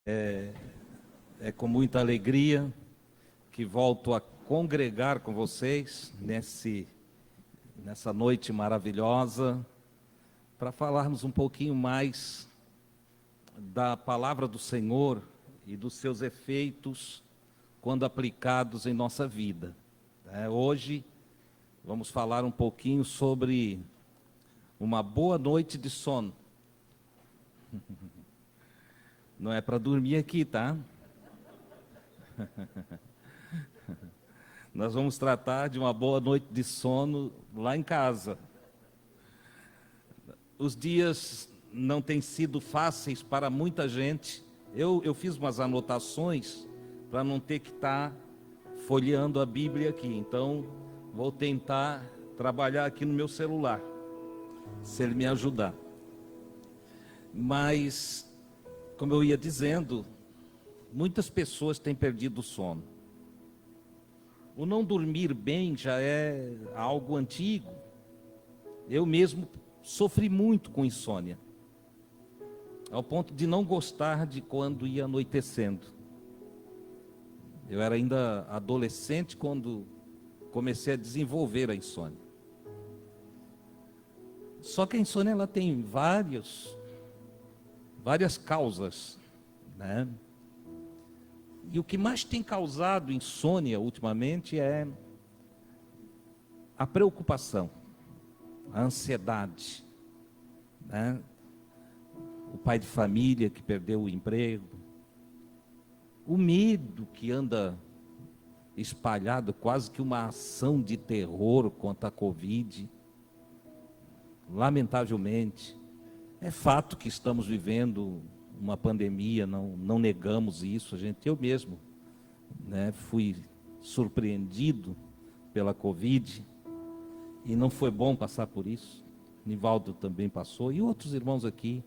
É com muita alegria que volto a congregar com vocês nessa noite maravilhosa para falarmos um pouquinho mais da palavra do Senhor e dos seus efeitos quando aplicados em nossa vida. Hoje vamos falar um pouquinho sobre uma boa noite de sono. Não é para dormir aqui, tá? Nós vamos tratar de uma boa noite de sono lá em casa. Os dias não têm sido fáceis para muita gente. Eu fiz umas anotações para não ter que estar folheando a Bíblia aqui. Então, vou tentar trabalhar aqui no meu celular, se ele me ajudar. Mas, como eu ia dizendo, muitas pessoas têm perdido o sono. O não dormir bem já é algo antigo. Eu mesmo sofri muito com insônia, ao ponto de não gostar de quando ia anoitecendo. Eu era ainda adolescente quando comecei a desenvolver a insônia. Só que a insônia ela tem várias causas, né? E o que mais tem causado insônia ultimamente é a preocupação, a ansiedade, né? O pai de família que perdeu o emprego, o medo que anda espalhado, quase que uma ação de terror contra a Covid. Lamentavelmente, é fato que estamos vivendo uma pandemia, não negamos isso. Eu mesmo, né, fui surpreendido pela Covid e não foi bom passar por isso. Nivaldo também passou e outros irmãos aqui.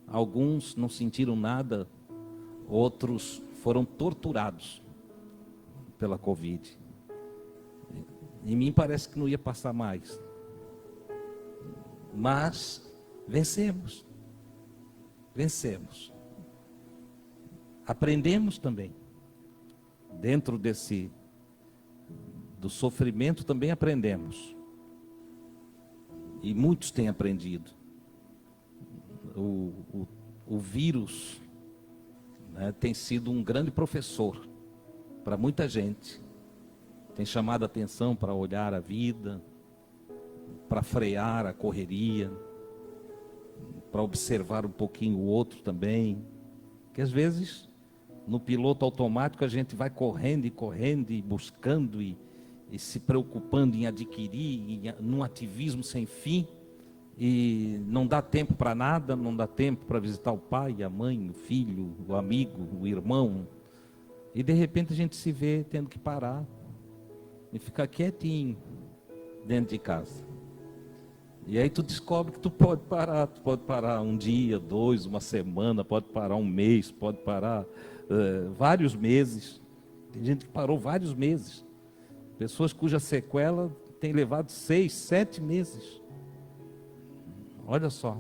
Alguns não sentiram nada, outros foram torturados pela Covid. Em mim parece que não ia passar mais. Mas vencemos. Aprendemos também. Dentro do sofrimento também aprendemos. E muitos têm aprendido. O vírus, né, tem sido um grande professor para muita gente. Tem chamado a atenção para olhar a vida, para frear a correria, para observar um pouquinho o outro também. Que às vezes, no piloto automático, a gente vai correndo e buscando e se preocupando em adquirir, num ativismo sem fim. E não dá tempo para nada, não dá tempo para visitar o pai, a mãe, o filho, o amigo, o irmão. E de repente a gente se vê tendo que parar e ficar quietinho dentro de casa. E aí tu descobre que tu pode parar um dia, 2, uma semana, pode parar um mês, pode parar vários meses. Tem gente que parou vários meses. Pessoas cuja sequela tem levado 6, 7 meses. Olha só.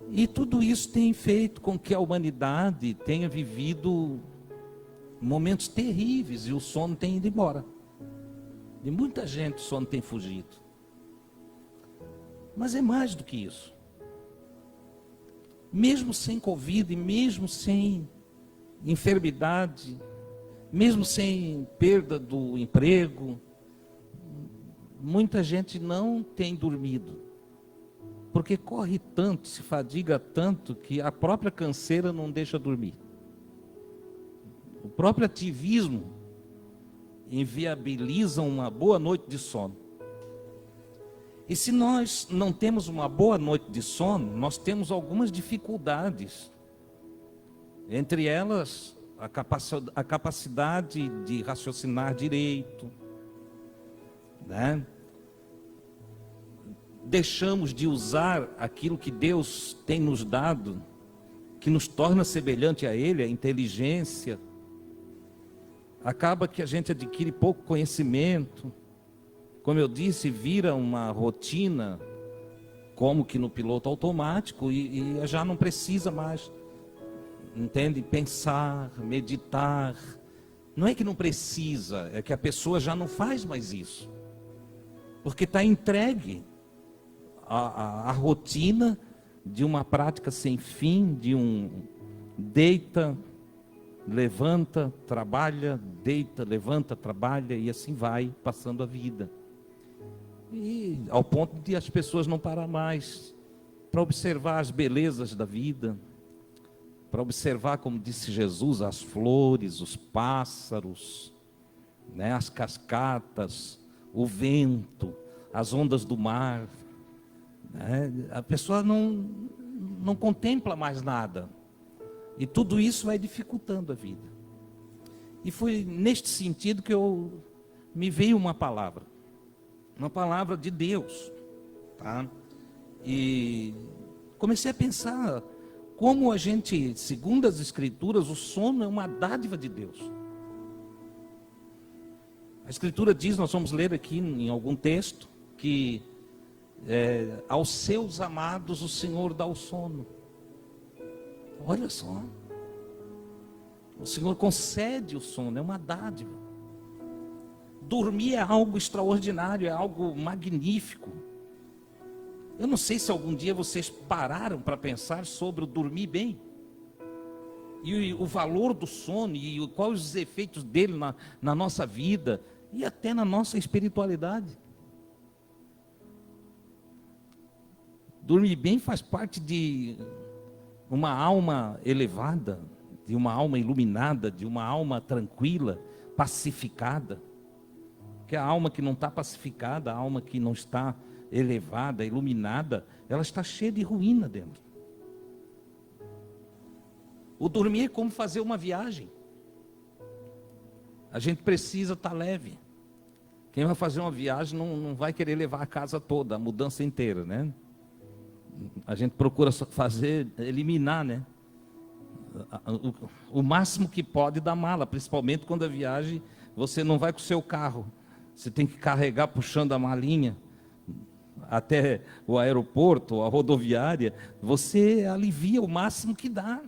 E tudo isso tem feito com que a humanidade tenha vivido momentos terríveis e o sono tem ido embora. De muita gente o sono tem fugido. Mas é mais do que isso. Mesmo sem Covid, mesmo sem enfermidade, mesmo sem perda do emprego, muita gente não tem dormido. Porque corre tanto, se fadiga tanto, que a própria canseira não deixa dormir. O próprio ativismo inviabiliza uma boa noite de sono. E se nós não temos uma boa noite de sono, nós temos algumas dificuldades. Entre elas, a capacidade de raciocinar direito, né? Deixamos de usar aquilo que Deus tem nos dado, que nos torna semelhante a Ele, a inteligência. Acaba que a gente adquire pouco conhecimento. Como eu disse, vira uma rotina, como que no piloto automático, e já não precisa mais entende? Pensar, meditar. Não é que não precisa, é que a pessoa já não faz mais isso. Porque está entregue à rotina de uma prática sem fim, de um deita, levanta, trabalha, deita, levanta, trabalha, e assim vai passando a vida. E ao ponto de as pessoas não parar mais para observar as belezas da vida, para observar, como disse Jesus, as flores, os pássaros, né, as cascatas, o vento, as ondas do mar. Né? A pessoa não contempla mais nada. E tudo isso vai dificultando a vida. E foi neste sentido que me veio uma palavra de Deus, tá? E comecei a pensar como a gente, segundo as Escrituras, o sono é uma dádiva de Deus. A Escritura diz, nós vamos ler aqui em algum texto, que aos seus amados o Senhor dá o sono. Olha só, o Senhor concede o sono, é uma dádiva. Dormir é algo extraordinário, é algo magnífico. Eu não sei se algum dia vocês pararam para pensar sobre o dormir bem. E o valor do sono, e quais os efeitos dele na nossa vida, e até na nossa espiritualidade. Dormir bem faz parte de uma alma elevada, de uma alma iluminada, de uma alma tranquila, pacificada. Porque a alma que não está pacificada, a alma que não está elevada, iluminada, ela está cheia de ruína dentro. O dormir é como fazer uma viagem. A gente precisa estar leve. Quem vai fazer uma viagem não vai querer levar a casa toda, a mudança inteira, né? A gente procura eliminar, né? O máximo que pode da mala, principalmente quando a viagem, você não vai com o seu carro. Você tem que carregar puxando a malinha até o aeroporto, a rodoviária. Você alivia o máximo que dá.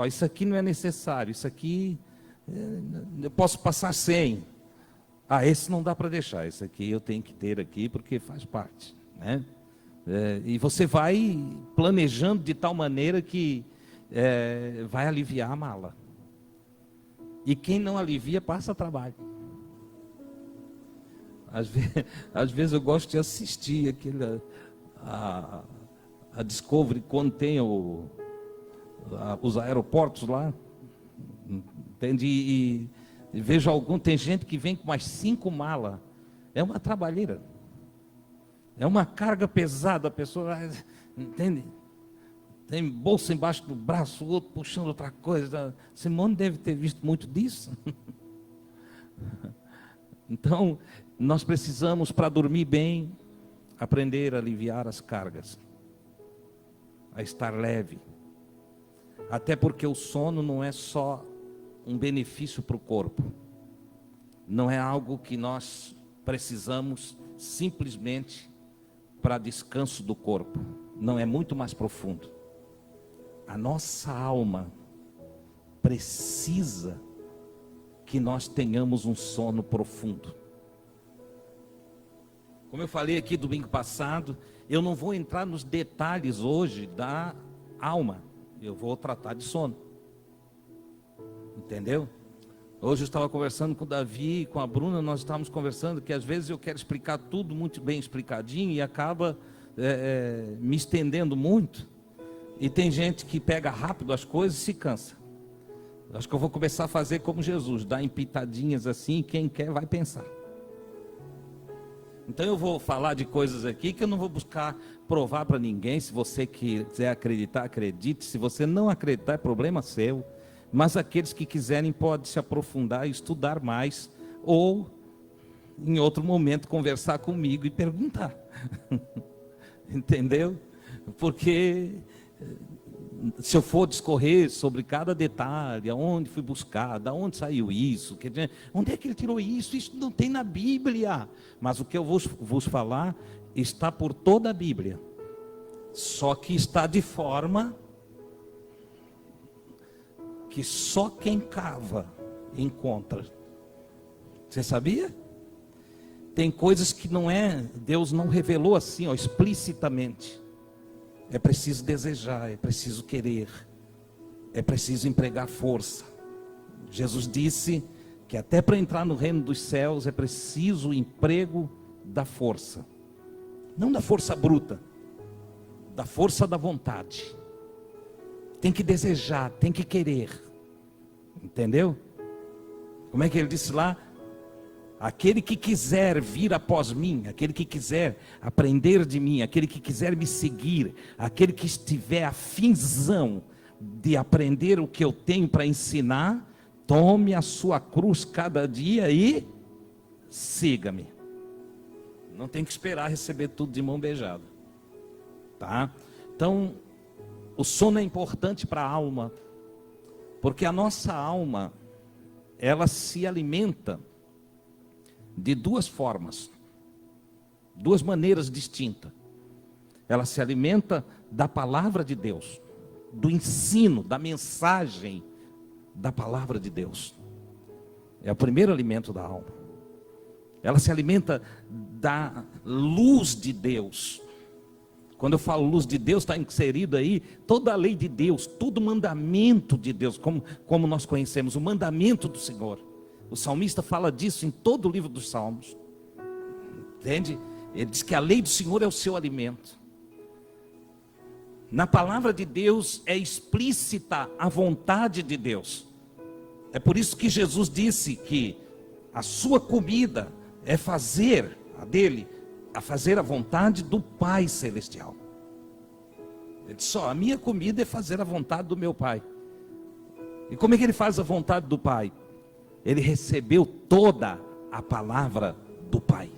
Isso aqui não é necessário, isso aqui eu posso passar sem. Esse não dá para deixar, esse aqui eu tenho que ter aqui porque faz parte, né? E você vai planejando de tal maneira que vai aliviar a mala. E quem não alivia passa trabalho. Às vezes eu gosto de assistir a Discovery quando tem os aeroportos lá, entende? E vejo tem gente que vem com mais 5 malas. É uma trabalheira. É uma carga pesada, a pessoa, entende? Tem bolsa embaixo do braço, o outro puxando outra coisa. Simone deve ter visto muito disso. Então, nós precisamos, para dormir bem, aprender a aliviar as cargas, a estar leve. Até porque o sono não é só um benefício para o corpo. Não é algo que nós precisamos simplesmente para descanso do corpo. Não, é muito mais profundo. A nossa alma precisa que nós tenhamos um sono profundo. Como eu falei aqui domingo passado, eu não vou entrar nos detalhes hoje da alma. Eu vou tratar de sono. Entendeu? Hoje eu estava conversando com o Davi e com a Bruna, nós estávamos conversando que às vezes eu quero explicar tudo muito bem explicadinho e acaba me estendendo muito. E tem gente que pega rápido as coisas e se cansa. Acho que eu vou começar a fazer como Jesus, dar em pitadinhas assim, quem quer vai pensar. Então eu vou falar de coisas aqui que eu não vou buscar provar para ninguém. Se você quiser acreditar, acredite. Se você não acreditar, é problema seu. Mas aqueles que quiserem podem se aprofundar e estudar mais. Ou, em outro momento, conversar comigo e perguntar. Entendeu? Porque se eu for discorrer sobre cada detalhe, aonde fui buscar, da onde saiu isso, onde é que ele tirou isso? Isso não tem na Bíblia. Mas o que eu vos falar está por toda a Bíblia. Só que está de forma que só quem cava encontra. Você sabia? Tem coisas que Deus não revelou assim, explicitamente. É preciso desejar, é preciso querer, é preciso empregar força. Jesus disse que até para entrar no reino dos céus é preciso o emprego da força. Não da força bruta, da força da vontade. Tem que desejar, tem que querer. Entendeu? Como é que ele disse lá? Aquele que quiser vir após mim, aquele que quiser aprender de mim, aquele que quiser me seguir, aquele que estiver afinzão de aprender o que eu tenho para ensinar, tome a sua cruz cada dia e siga-me. Não tem que esperar receber tudo de mão beijada, tá? Então, o sono é importante para a alma, porque a nossa alma, ela se alimenta de duas formas, duas maneiras distintas. Ela se alimenta da palavra de Deus, do ensino, da mensagem da palavra de Deus. É o primeiro alimento da alma. Ela se alimenta da luz de Deus. Quando eu falo luz de Deus, está inserido aí toda a lei de Deus, todo mandamento de Deus, como nós conhecemos, o mandamento do Senhor. O salmista fala disso em todo o livro dos Salmos. Entende? Ele diz que a lei do Senhor é o seu alimento. Na palavra de Deus é explícita a vontade de Deus. É por isso que Jesus disse que a sua comida é fazer a vontade do Pai Celestial. Ele disse: a minha comida é fazer a vontade do meu Pai. E como é que ele faz a vontade do Pai? Ele recebeu toda a palavra do Pai.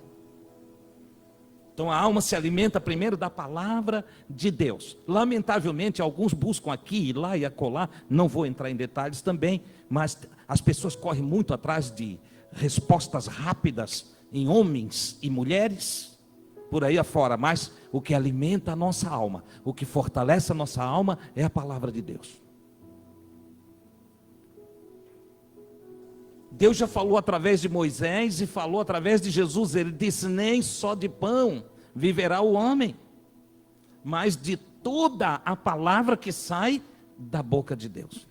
Então a alma se alimenta primeiro da palavra de Deus. Lamentavelmente, alguns buscam aqui, e lá e acolá, não vou entrar em detalhes também, mas as pessoas correm muito atrás de respostas rápidas em homens e mulheres, por aí afora, mas o que alimenta a nossa alma, o que fortalece a nossa alma é a palavra de Deus. Deus já falou através de Moisés e falou através de Jesus. Ele disse: nem só de pão viverá o homem, mas de toda a palavra que sai da boca de Deus.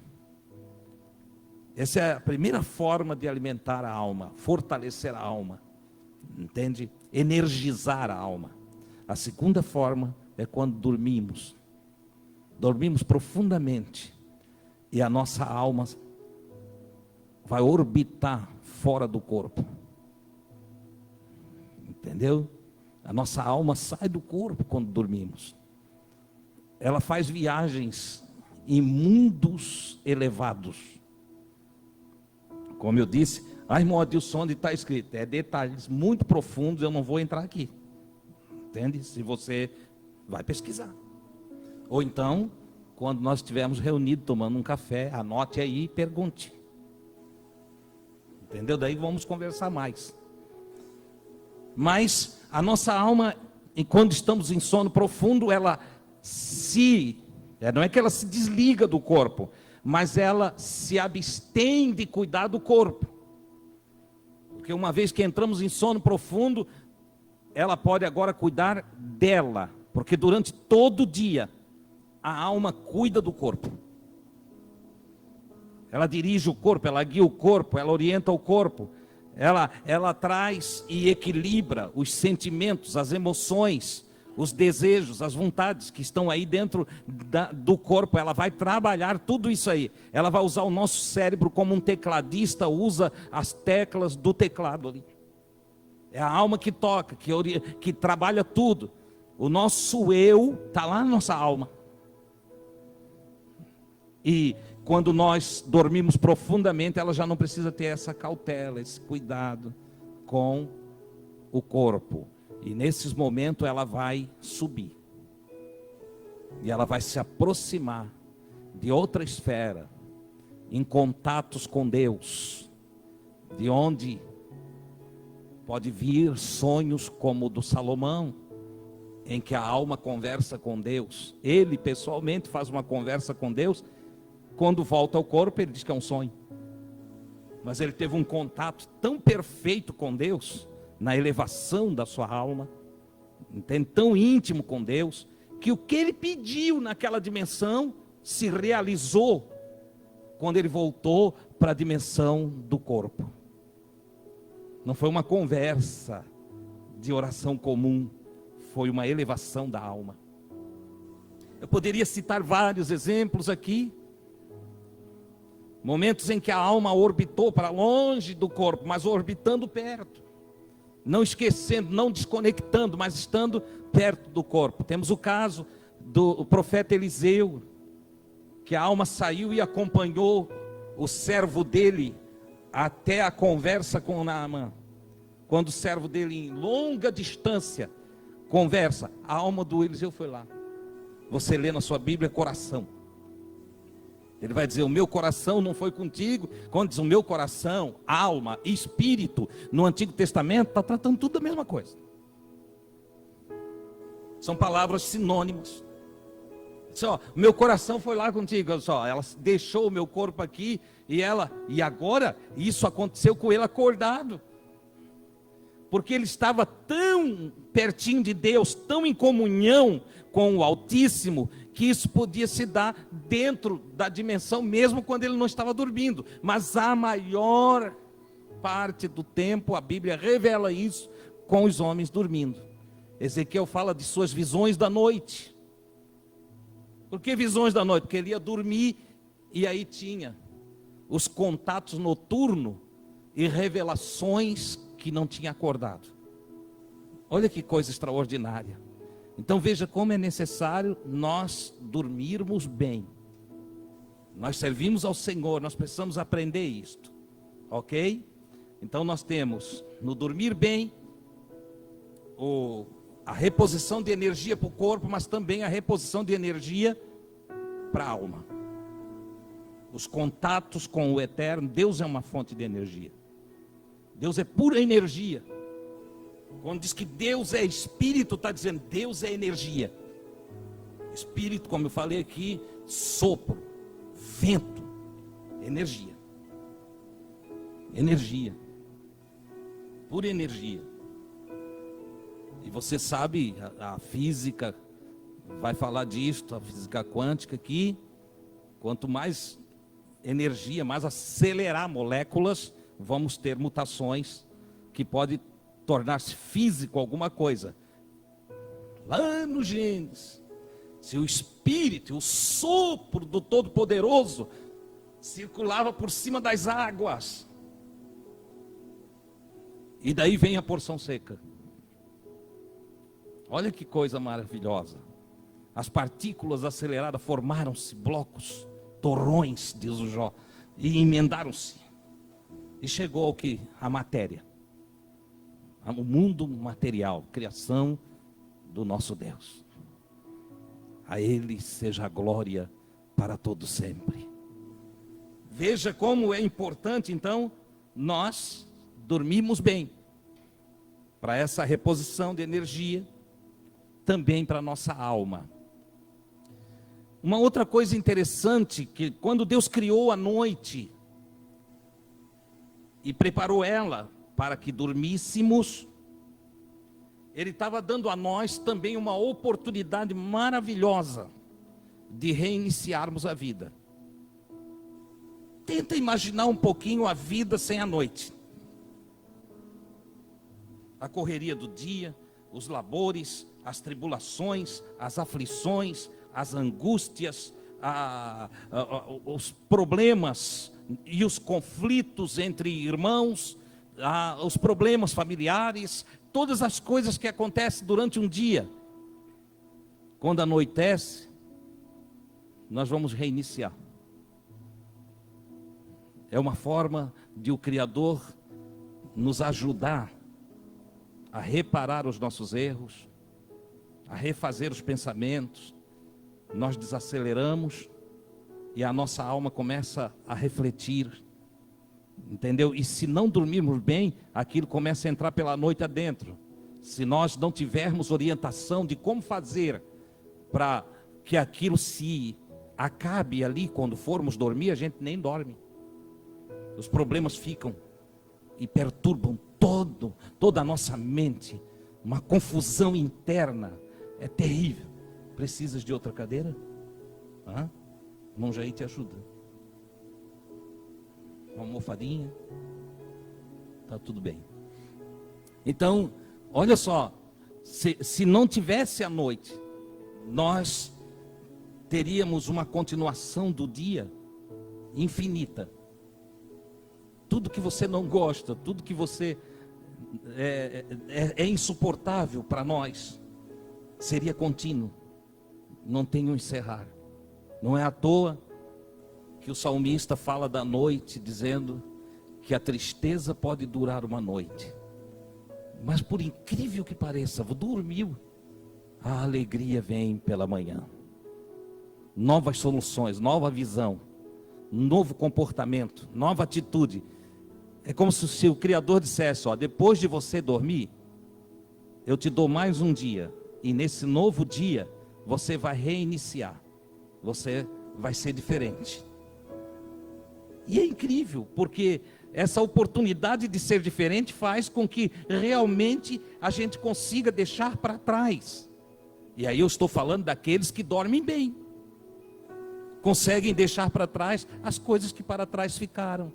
Essa é a primeira forma de alimentar a alma, fortalecer a alma, entende? Energizar a alma. A segunda forma é quando dormimos profundamente, e a nossa alma vai orbitar fora do corpo. Entendeu? A nossa alma sai do corpo quando dormimos. Ela faz viagens em mundos elevados. Como eu disse, irmão Adilson, onde está escrito? É detalhes muito profundos, eu não vou entrar aqui. Entende? Se você vai pesquisar. Ou então, quando nós estivermos reunidos tomando um café, anote aí e pergunte. Entendeu? Daí vamos conversar mais. Mas a nossa alma, quando estamos em sono profundo, ela não é que ela se desliga do corpo, mas ela se abstém de cuidar do corpo. Porque uma vez que entramos em sono profundo, ela pode agora cuidar dela. Porque durante todo o dia, a alma cuida do corpo. Ela dirige o corpo, ela guia o corpo, ela orienta o corpo, ela traz e equilibra os sentimentos, as emoções, os desejos, as vontades que estão aí dentro do corpo. Ela vai trabalhar tudo isso aí. Ela vai usar o nosso cérebro como um tecladista usa as teclas do teclado ali. É a alma que toca, que trabalha tudo. O nosso eu está lá na nossa alma. E quando nós dormimos profundamente, ela já não precisa ter essa cautela, esse cuidado com o corpo. E nesses momentos ela vai subir. E ela vai se aproximar de outra esfera, em contatos com Deus, de onde pode vir sonhos como o do Salomão, em que a alma conversa com Deus. Ele pessoalmente faz uma conversa com Deus, quando volta ao corpo, ele diz que é um sonho. Mas ele teve um contato tão perfeito com Deus, na elevação da sua alma, entende? Tão íntimo com Deus, que o que ele pediu naquela dimensão se realizou quando ele voltou para a dimensão do corpo. Não foi uma conversa de oração comum, foi uma elevação da alma. Eu poderia citar vários exemplos aqui, momentos em que a alma orbitou para longe do corpo, mas orbitando perto, não esquecendo, não desconectando, mas estando perto do corpo. Temos o caso do profeta Eliseu, que a alma saiu e acompanhou o servo dele até a conversa com Naamã. Quando o servo dele, em longa distância, conversa, a alma do Eliseu foi lá. Você lê na sua Bíblia coração. Ele vai dizer, o meu coração não foi contigo. Quando diz o meu coração, alma, espírito, no Antigo Testamento, está tratando tudo da mesma coisa. São palavras sinônimas. Só, meu coração foi lá contigo. Olha só, ela deixou o meu corpo aqui e agora isso aconteceu com ele acordado. Porque ele estava tão pertinho de Deus, tão em comunhão com o Altíssimo, que isso podia se dar dentro da dimensão, mesmo quando ele não estava dormindo. Mas a maior parte do tempo, a Bíblia revela isso com os homens dormindo. Ezequiel fala de suas visões da noite. Por que visões da noite? Porque ele ia dormir e aí tinha os contatos noturnos e revelações que não tinha acordado. Olha que coisa extraordinária. Então veja como é necessário nós dormirmos bem. Nós servimos ao Senhor, nós precisamos aprender isto, ok? Então nós temos no dormir bem a reposição de energia para o corpo, mas também a reposição de energia para a alma. Os contatos com o eterno. Deus é uma fonte de energia. Deus é pura energia. Quando diz que Deus é espírito, está dizendo Deus é energia. Espírito, como eu falei aqui, sopro, vento, energia. Energia. Pura energia. E você sabe, a física vai falar disto, a física quântica aqui. Quanto mais energia, mais acelerar moléculas, vamos ter mutações que podem tornar-se físico alguma coisa. Lá no Gênesis, se o Espírito, o sopro do Todo-Poderoso circulava por cima das águas, e daí vem a porção seca. Olha que coisa maravilhosa. As partículas aceleradas formaram-se blocos, torrões, diz o Jó, e emendaram-se. E chegou ao que? A matéria. O mundo material, criação do nosso Deus. A Ele seja a glória para todo sempre. Veja como é importante, então, nós dormirmos bem. Para essa reposição de energia, também para a nossa alma. Uma outra coisa interessante, que quando Deus criou a noite e preparou ela para que dormíssemos, Ele estava dando a nós também uma oportunidade maravilhosa de reiniciarmos a vida. Tenta imaginar um pouquinho a vida sem a noite. A correria do dia, os labores, as tribulações, as aflições, as angústias, os problemas e os conflitos entre irmãos, os problemas familiares, todas as coisas que acontecem durante um dia. Quando anoitece, nós vamos reiniciar. É uma forma de o Criador nos ajudar a reparar os nossos erros, a refazer os pensamentos. Nós desaceleramos e a nossa alma começa a refletir, entendeu? E se não dormirmos bem, aquilo começa a entrar pela noite adentro. Se nós não tivermos orientação de como fazer para que aquilo se acabe ali, quando formos dormir, a gente nem dorme. Os problemas ficam e perturbam toda a nossa mente. Uma confusão interna. É terrível. Precisas de outra cadeira? Irmão Jair te ajuda. Uma almofadinha. Tá tudo bem. Então, olha só. Se não tivesse a noite, nós teríamos uma continuação do dia infinita. Tudo que você não gosta, tudo que você é insuportável para nós, seria contínuo. Não tem um encerrar. Não é à toa que o salmista fala da noite, dizendo que a tristeza pode durar uma noite. Mas por incrível que pareça, dormiu, a alegria vem pela manhã. Novas soluções, nova visão, novo comportamento, nova atitude. É como se o Criador dissesse, depois de você dormir, eu te dou mais um dia. E nesse novo dia, você vai reiniciar. Você vai ser diferente. E é incrível, porque essa oportunidade de ser diferente faz com que realmente a gente consiga deixar para trás. E aí eu estou falando daqueles que dormem bem. Conseguem deixar para trás as coisas que para trás ficaram.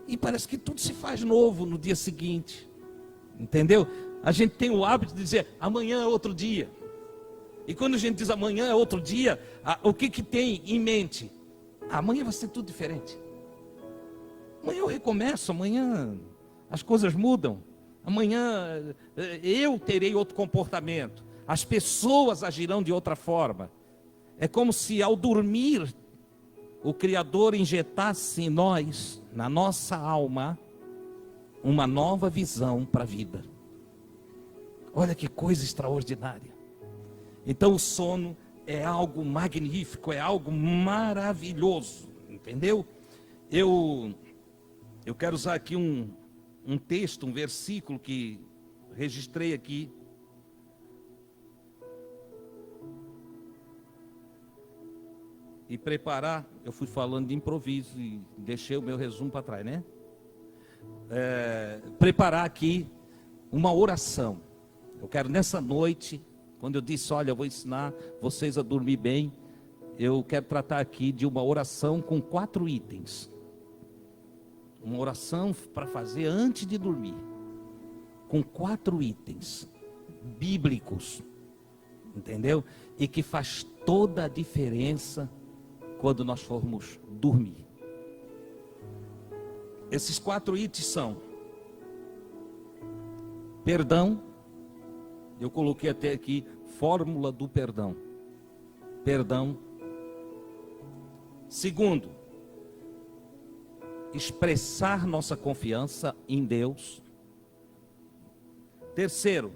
E parece que tudo se faz novo no dia seguinte. Entendeu? A gente tem o hábito de dizer, amanhã é outro dia. E quando a gente diz amanhã é outro dia, o que tem em mente? Amanhã vai ser tudo diferente. Amanhã eu recomeço, amanhã as coisas mudam. Amanhã eu terei outro comportamento. As pessoas agirão de outra forma. É como se ao dormir, o Criador injetasse em nós, na nossa alma, uma nova visão para a vida. Olha que coisa extraordinária. Então o sono é algo magnífico, é algo maravilhoso, entendeu? Eu quero usar aqui um texto, um versículo que registrei aqui. E preparar, eu fui falando de improviso e deixei o meu resumo para trás, né? Preparar aqui uma oração. Eu quero nessa noite, quando eu disse, olha, eu vou ensinar vocês a dormir bem, eu quero tratar aqui de uma oração com 4 itens. Uma oração para fazer antes de dormir, com 4 itens bíblicos, entendeu? E que faz toda a diferença quando nós formos dormir. Esses 4 itens são: perdão. Eu coloquei até aqui, fórmula do perdão. Perdão. Segundo, expressar nossa confiança em Deus. Terceiro,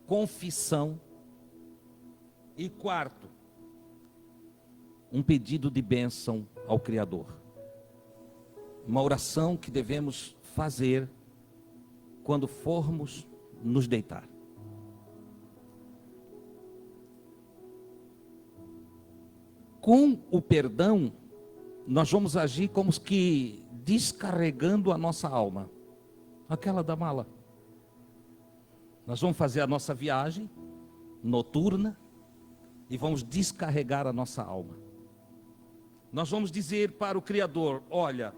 confissão. E quarto, um pedido de bênção ao Criador. Uma oração que devemos fazer quando formos nos deitar. Com o perdão, nós vamos agir como que descarregando a nossa alma. Aquela da mala. Nós vamos fazer a nossa viagem noturna e vamos descarregar a nossa alma. Nós vamos dizer para o Criador, olha,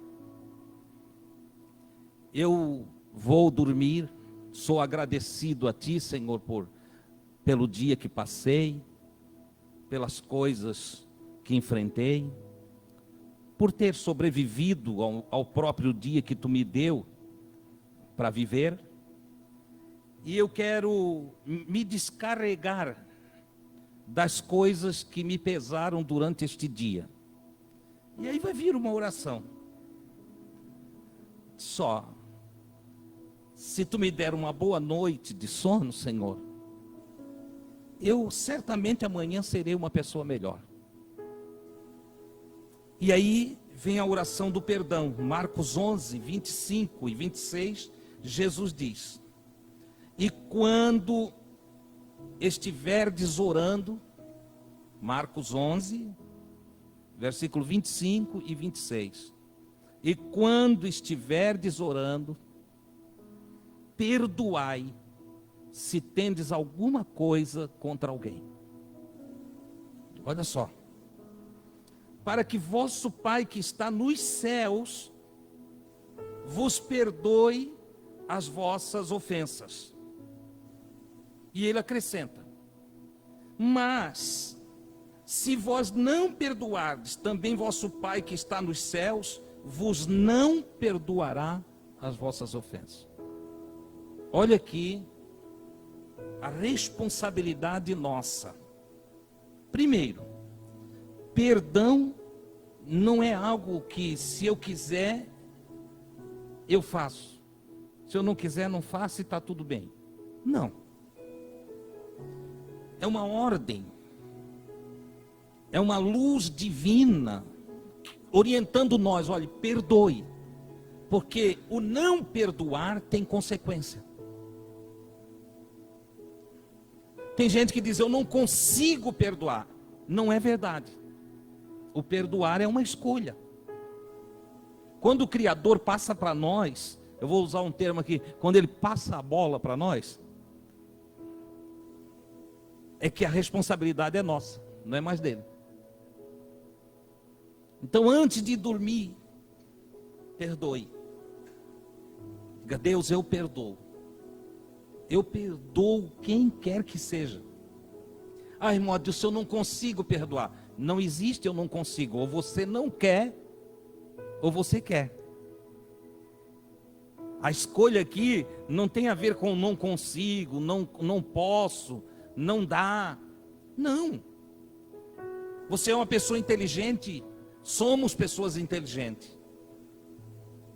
eu vou dormir, sou agradecido a Ti, Senhor, pelo dia que passei, pelas coisas que enfrentei, por ter sobrevivido ao próprio dia que Tu me deu para viver. E eu quero me descarregar das coisas que me pesaram durante este dia. E aí vai vir uma oração. Só, se Tu me der uma boa noite de sono, Senhor, eu certamente amanhã serei uma pessoa melhor. E aí vem a oração do perdão. Marcos 11, 25 e 26, Jesus diz: e quando estiverdes orando, Marcos 11, versículo 25 e 26. E quando estiverdes orando, perdoai, se tendes alguma coisa contra alguém. Olha só. Para que vosso Pai que está nos céus vos perdoe as vossas ofensas. E ele acrescenta: mas se vós não perdoardes, também vosso Pai que está nos céus vos não perdoará as vossas ofensas. Olha aqui a responsabilidade nossa. Primeiro, perdão não é algo que, se eu quiser, eu faço. Se eu não quiser, não faço e está tudo bem. Não. É uma ordem. É uma luz divina orientando nós. Olha, perdoe. Porque o não perdoar tem consequência. Tem gente que diz: eu não consigo perdoar. Não é verdade. O perdoar é uma escolha. Quando o Criador passa para nós, eu vou usar um termo aqui, quando Ele passa a bola para nós, é que a responsabilidade é nossa, não é mais dele. Então, antes de dormir, perdoe. Diga: Deus, eu perdoo. Eu perdoo quem quer que seja. Ah, irmão Adilson, eu não consigo perdoar. Não existe eu não consigo. Ou você não quer, ou você quer. A escolha aqui não tem a ver com não consigo, não posso, não dá. Não. Você é uma pessoa inteligente. Somos pessoas inteligentes.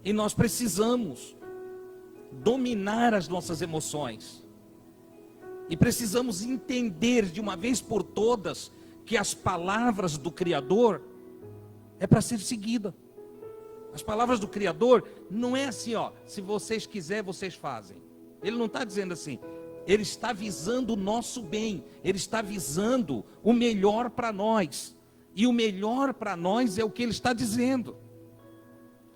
E nós precisamos dominar as nossas emoções. E precisamos entender de uma vez por todas que as palavras do Criador é para ser seguida. As palavras do Criador não é assim, ó, se vocês quiserem, vocês fazem. Ele não está dizendo assim. Ele está visando o nosso bem. Ele está visando o melhor para nós. E o melhor para nós é o que ele está dizendo.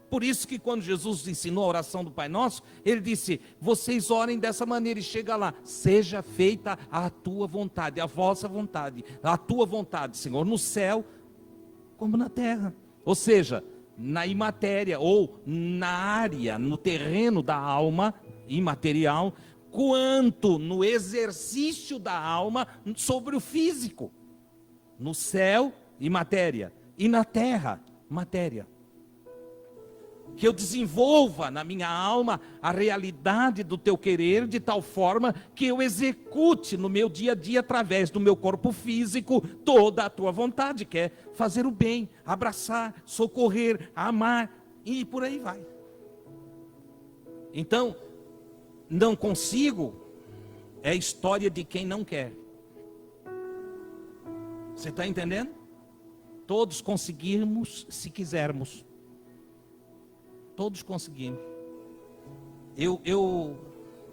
Por isso que quando Jesus ensinou a oração do Pai Nosso, ele disse: vocês orem dessa maneira, e chega lá: seja feita a tua vontade, a vossa vontade, a tua vontade, Senhor, no céu como na terra. Ou seja, na imatéria, ou na área, no terreno da alma imaterial, quanto no exercício da alma sobre o físico. No céu, imatéria, e na terra, matéria. Que eu desenvolva na minha alma a realidade do teu querer, de tal forma que eu execute no meu dia a dia, através do meu corpo físico, toda a tua vontade, que é fazer o bem, abraçar, socorrer, amar, e por aí vai. Então, não consigo, é a história de quem não quer. Você está entendendo? Todos conseguimos se quisermos. Todos conseguimos. Eu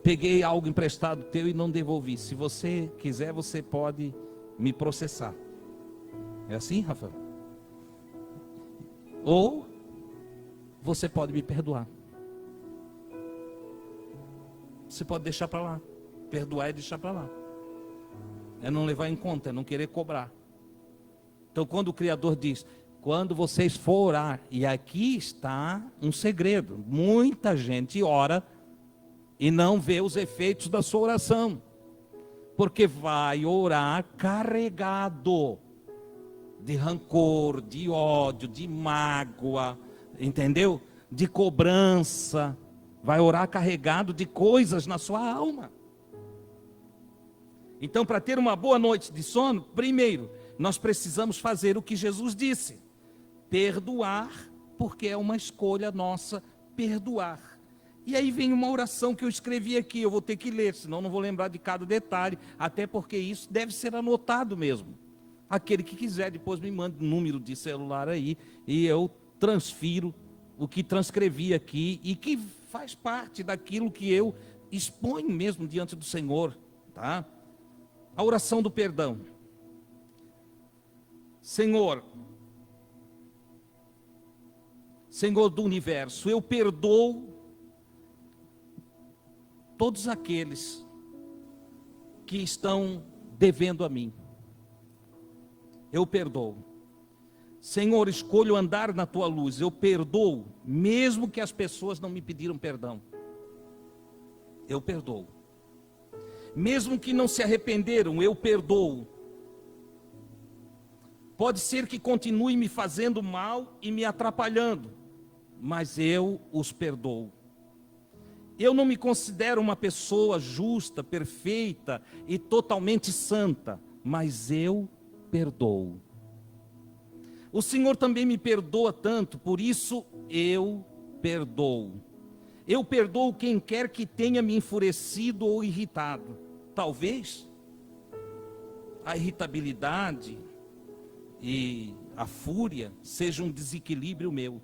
peguei algo emprestado teu e não devolvi. Se você quiser, você pode me processar. É assim, Rafael? Ou você pode me perdoar. Você pode deixar para lá. Perdoar é deixar para lá. É não levar em conta, é não querer cobrar. Então, quando o Criador diz: quando vocês for orar, e aqui está um segredo, muita gente ora e não vê os efeitos da sua oração, porque vai orar carregado de rancor, de ódio, de mágoa, entendeu? De cobrança, vai orar carregado de coisas na sua alma. Então, para ter uma boa noite de sono, primeiro, nós precisamos fazer o que Jesus disse: perdoar, porque é uma escolha nossa perdoar. E aí vem uma oração que eu escrevi aqui, eu vou ter que ler, senão não vou lembrar de cada detalhe, até porque isso deve ser anotado mesmo. Aquele que quiser, depois me manda um número de celular aí, e eu transfiro o que transcrevi aqui, e que faz parte daquilo que eu exponho mesmo diante do Senhor, tá? A oração do perdão. Senhor, Senhor do universo, eu perdoo todos aqueles que estão devendo a mim. Eu perdoo. Senhor, escolho andar na tua luz. Eu perdoo, mesmo que as pessoas não me pediram perdão. Eu perdoo. Mesmo que não se arrependeram, eu perdoo. Pode ser que continue me fazendo mal e me atrapalhando, mas eu os perdoo. Eu não me considero uma pessoa justa, perfeita e totalmente santa, mas eu perdoo. O Senhor também me perdoa tanto, por isso eu perdoo. Eu perdoo quem quer que tenha me enfurecido ou irritado. Talvez a irritabilidade e a fúria seja um desequilíbrio meu.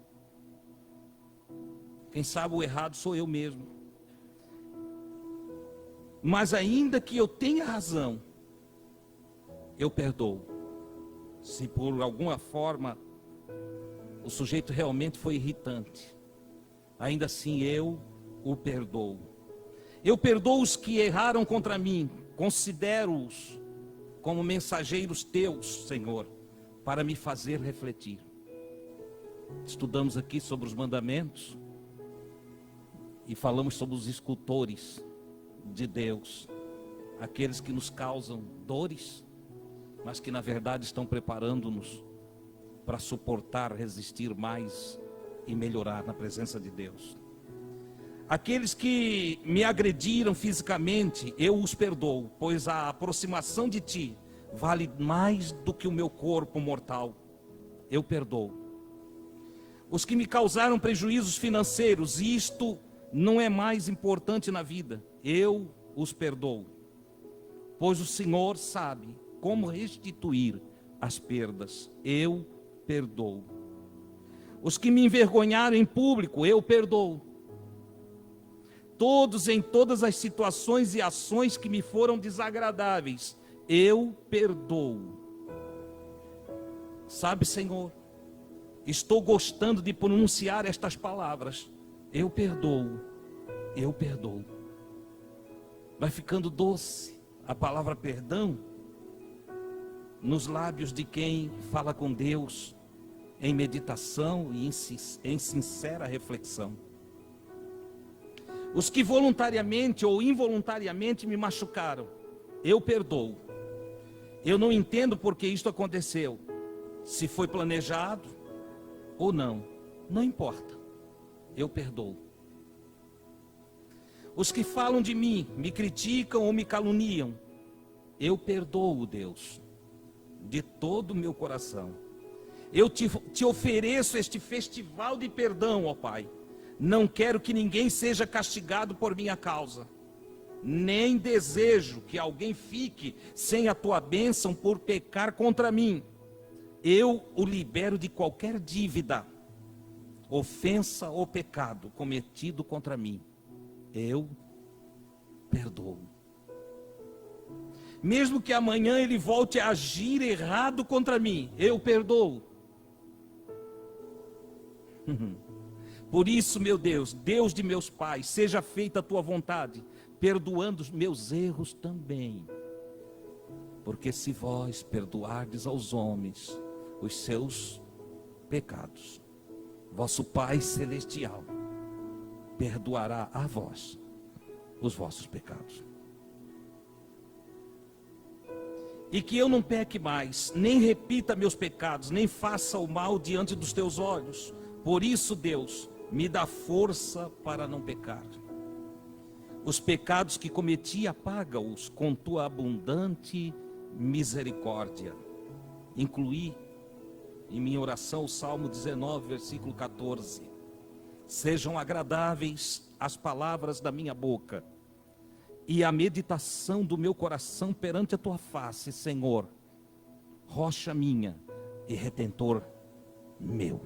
Quem sabe o errado sou eu mesmo. Mas ainda que eu tenha razão, eu perdoo. Se por alguma forma o sujeito realmente foi irritante, ainda assim eu o perdoo. Eu perdoo os que erraram contra mim, considero-os como mensageiros teus, Senhor, para me fazer refletir. Estudamos aqui sobre os mandamentos e falamos sobre os escultores de Deus, aqueles que nos causam dores, mas que na verdade estão preparando-nos para suportar, resistir mais e melhorar na presença de Deus. Aqueles que me agrediram fisicamente, eu os perdoo, pois a aproximação de ti vale mais do que o meu corpo mortal. Eu perdoo. Os que me causaram prejuízos financeiros, isto não é mais importante na vida, eu os perdoo, pois o Senhor sabe como restituir as perdas. Eu perdoo. Os que me envergonharam em público, eu perdoo. Todos em todas as situações e ações que me foram desagradáveis, eu perdoo. Sabe, Senhor, estou gostando de pronunciar estas palavras. Eu perdoo, eu perdoo. Vai ficando doce a palavra perdão nos lábios de quem fala com Deus em meditação e em sincera reflexão. Os que voluntariamente ou involuntariamente me machucaram, eu perdoo. Eu não entendo por que isto aconteceu, se foi planejado ou não, não importa, eu perdoo. Os que falam de mim, me criticam ou me caluniam, eu perdoo, Deus, de todo o meu coração. Eu te ofereço este festival de perdão, ó Pai. Não quero que ninguém seja castigado por minha causa, nem desejo que alguém fique sem a tua bênção por pecar contra mim. Eu o libero de qualquer dívida, ofensa ou pecado cometido contra mim. Eu perdoo. Mesmo que amanhã ele volte a agir errado contra mim, eu perdoo. Por isso, meu Deus, Deus de meus pais, seja feita a tua vontade, perdoando os meus erros também. Porque se vós perdoardes aos homens os seus pecados, vosso Pai Celestial perdoará a vós os vossos pecados. E que eu não peque mais, nem repita meus pecados, nem faça o mal diante dos teus olhos. Por isso, Deus, me dá força para não pecar. Os pecados que cometi, apaga-os com tua abundante misericórdia. Incluí em minha oração o Salmo 19, versículo 14. Sejam agradáveis as palavras da minha boca e a meditação do meu coração perante a tua face, Senhor, rocha minha e redentor meu.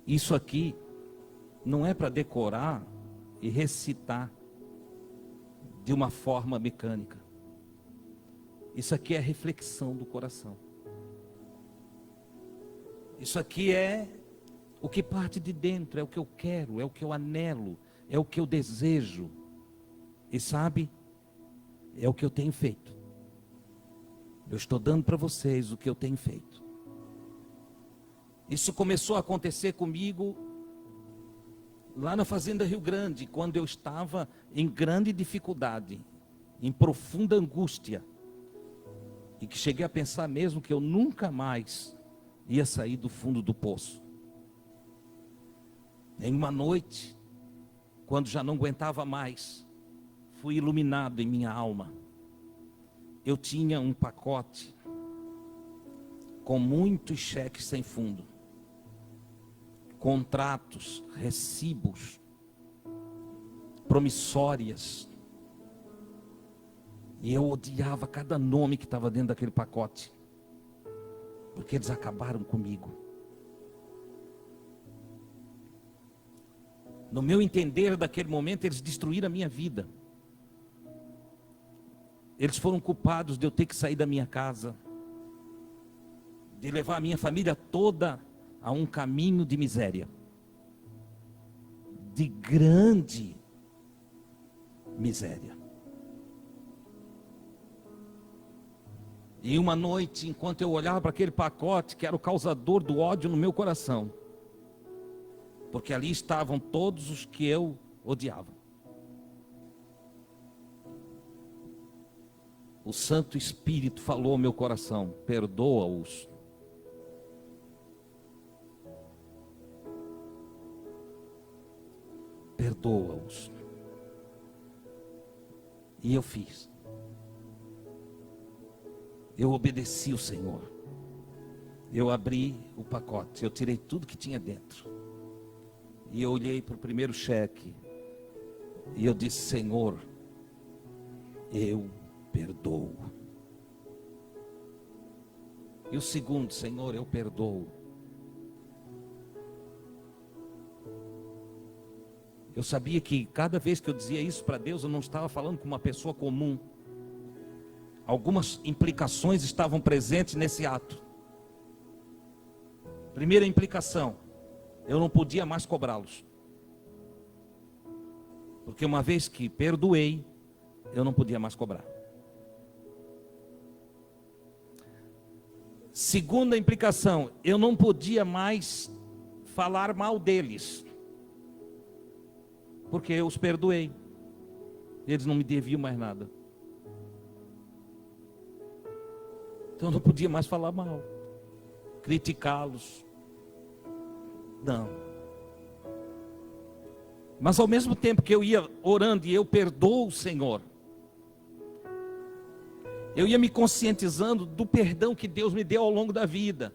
Isso aqui não é para decorar e recitar de uma forma mecânica. Isso aqui é reflexão do coração. Isso aqui é o que parte de dentro, é o que eu quero, é o que eu anelo, é o que eu desejo. E sabe, é o que eu tenho feito. Eu estou dando para vocês o que eu tenho feito. Isso começou a acontecer comigo lá na Fazenda Rio Grande, quando eu estava em grande dificuldade, em profunda angústia, e que cheguei a pensar mesmo que eu nunca mais ia sair do fundo do poço. Em uma noite, quando já não aguentava mais, fui iluminado em minha alma. Eu tinha um pacote com muitos cheques sem fundo, contratos, recibos, promissórias. E eu odiava cada nome que estava dentro daquele pacote, porque eles acabaram comigo. No meu entender daquele momento, eles destruíram a minha vida. Eles foram culpados de eu ter que sair da minha casa, de levar a minha família toda a um caminho de miséria, de grande miséria. E uma noite, enquanto eu olhava para aquele pacote, que era o causador do ódio no meu coração, porque ali estavam todos os que eu odiava, o Santo Espírito falou ao meu coração: perdoa-os. Perdoa-os. E eu fiz. Eu obedeci o Senhor. Eu abri o pacote, eu tirei tudo que tinha dentro. E eu olhei para o primeiro cheque. E eu disse: Senhor, eu perdoo. E o segundo: Senhor, eu perdoo. Eu sabia que cada vez que eu dizia isso para Deus, eu não estava falando com uma pessoa comum. Algumas implicações estavam presentes nesse ato. Primeira implicação: eu não podia mais cobrá-los. Porque uma vez que perdoei, eu não podia mais cobrar. Segunda implicação: eu não podia mais falar mal deles, porque eu os perdoei. Eles não me deviam mais nada. Então eu não podia mais falar mal, criticá-los. Não. Mas ao mesmo tempo que eu ia orando e eu perdoo o Senhor, eu ia me conscientizando do perdão que Deus me deu ao longo da vida.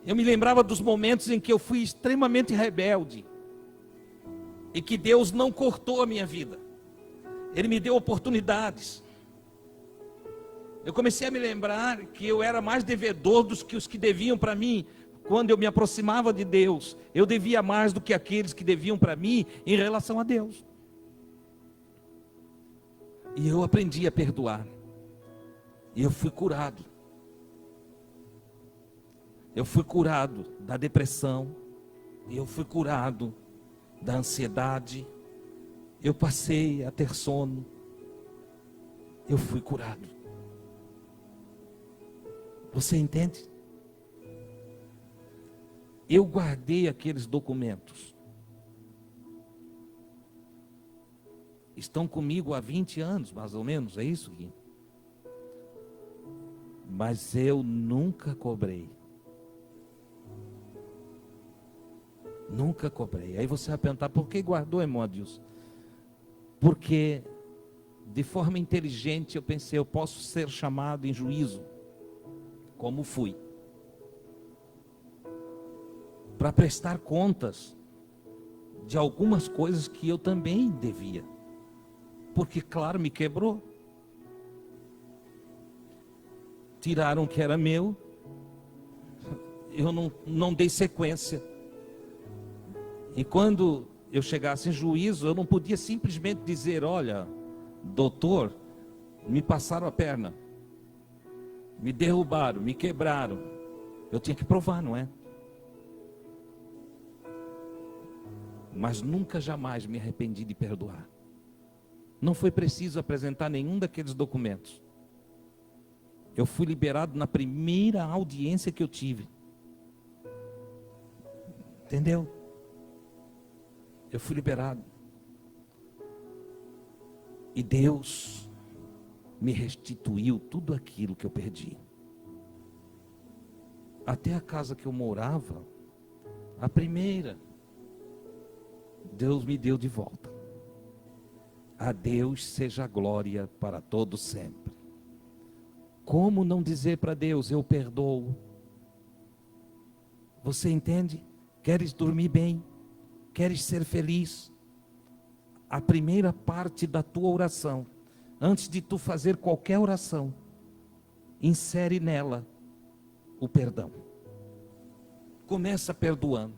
Eu me lembrava dos momentos em que eu fui extremamente rebelde, e que Deus não cortou a minha vida. Ele me deu oportunidades. Eu comecei a me lembrar que eu era mais devedor dos que os que deviam para mim. Quando eu me aproximava de Deus, eu devia mais do que aqueles que deviam para mim em relação a Deus. E eu aprendi a perdoar. E eu fui curado. Eu fui curado da depressão. E eu fui curado da ansiedade. Eu passei a ter sono. Eu fui curado. Você entende? Eu guardei aqueles documentos. Estão comigo há 20 anos, mais ou menos, é isso, Gui? Mas eu nunca cobrei. Nunca cobrei. Aí você vai perguntar: por que guardou, irmão Adilson? Porque de forma inteligente eu pensei: eu posso ser chamado em juízo, como fui, para prestar contas de algumas coisas que eu também devia, porque claro, me quebrou. Tiraram o que era meu, eu não dei sequência. E quando eu chegasse em juízo, eu não podia simplesmente dizer: olha, doutor, me passaram a perna. me derrubaram, me quebraram. Eu tinha que provar, não é? Mas nunca, jamais me arrependi de perdoar. Não foi preciso apresentar nenhum daqueles documentos. Eu fui liberado na primeira audiência que eu tive. Entendeu? Eu fui liberado. E Deus me restituiu tudo aquilo que eu perdi. Até a casa que eu morava, a primeira, Deus me deu de volta. A Deus seja a glória para todo sempre. Como não dizer para Deus, eu perdoo? Você entende? Queres dormir bem? Queres ser feliz? A primeira parte da tua oração, antes de tu fazer qualquer oração, insere nela o perdão. Começa perdoando.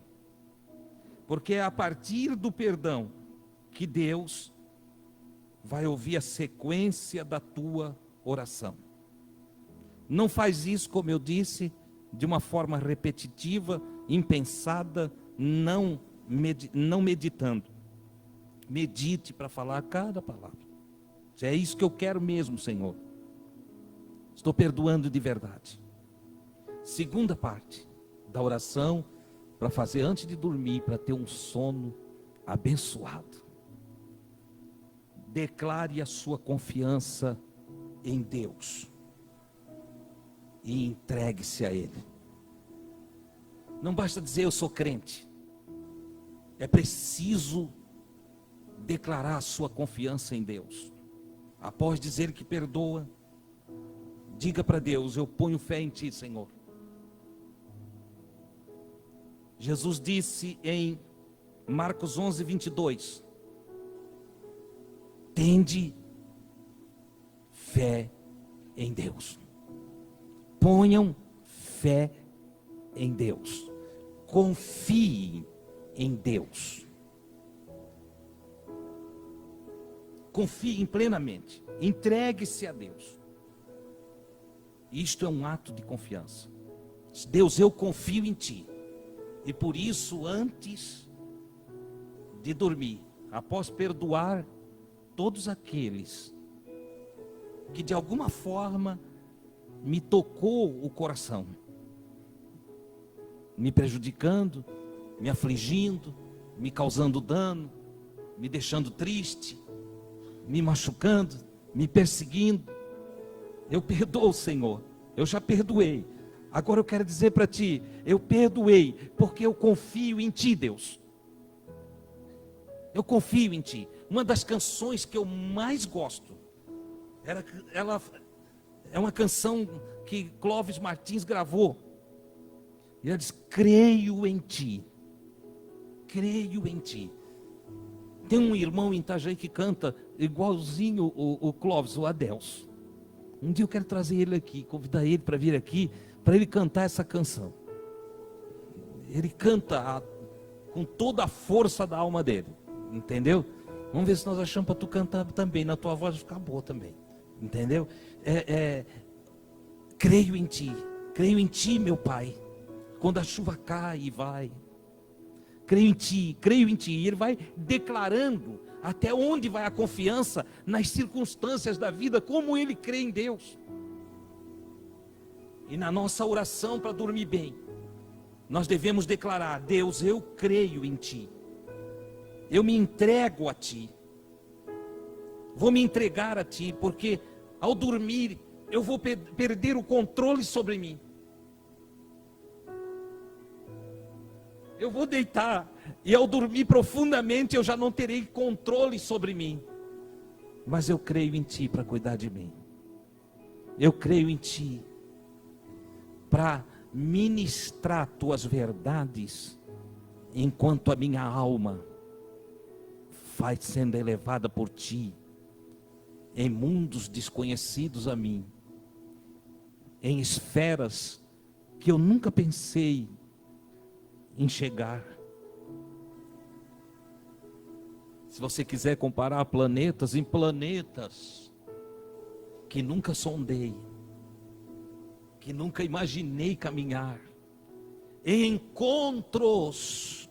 Porque é a partir do perdão que Deus vai ouvir a sequência da tua oração. Não faz isso, como eu disse, de uma forma repetitiva, impensada, não meditando. Medite para falar cada palavra. Se é isso que eu quero mesmo, Senhor. Estou perdoando de verdade. Segunda parte da oração, para fazer antes de dormir, para ter um sono abençoado. Declare a sua confiança em Deus e entregue-se a Ele. Não basta dizer eu sou crente. É preciso declarar a sua confiança em Deus. Após dizer que perdoa, diga para Deus, eu ponho fé em Ti, Senhor. Jesus disse em Marcos 11, 22, tende fé em Deus. Ponham fé em Deus. Confiem em Deus. Confiem plenamente. Entregue-se a Deus. Isto é um ato de confiança. Deus, eu confio em Ti. E por isso, antes de dormir, após perdoar todos aqueles que de alguma forma me tocou o coração, me prejudicando, me afligindo, me causando dano, me deixando triste, me machucando, me perseguindo, eu perdoo, Senhor, eu já perdoei. Agora eu quero dizer para Ti, eu perdoei, porque eu confio em Ti, Deus. Eu confio em Ti. Uma das canções que eu mais gosto, ela é uma canção que Clóvis Martins gravou. E ela diz, creio em Ti. Creio em Ti. Tem um irmão em Itajaí que canta igualzinho o Clóvis, o Adelso. Um dia eu quero trazer ele aqui, convidar ele para vir aqui, para ele cantar essa canção. Ele canta com toda a força da alma dele, entendeu? Vamos ver se nós achamos para tu cantar também, na tua voz vai ficar boa também, entendeu? Creio em Ti, meu Pai, quando a chuva cai e vai. Creio em Ti, e ele vai declarando até onde vai a confiança nas circunstâncias da vida, como ele crê em Deus. E na nossa oração para dormir bem, nós devemos declarar, Deus, eu creio em Ti, eu me entrego a Ti, vou me entregar a Ti, porque ao dormir, eu vou perder o controle sobre mim. Eu vou deitar, e ao dormir profundamente, eu já não terei controle sobre mim. Mas eu creio em Ti para cuidar de mim. Eu creio em Ti para ministrar Tuas verdades, enquanto a minha alma vai sendo elevada por Ti, em mundos desconhecidos a mim, em esferas que eu nunca pensei em chegar. Se você quiser comparar planetas, em planetas que nunca sondei, que nunca imaginei caminhar, em encontros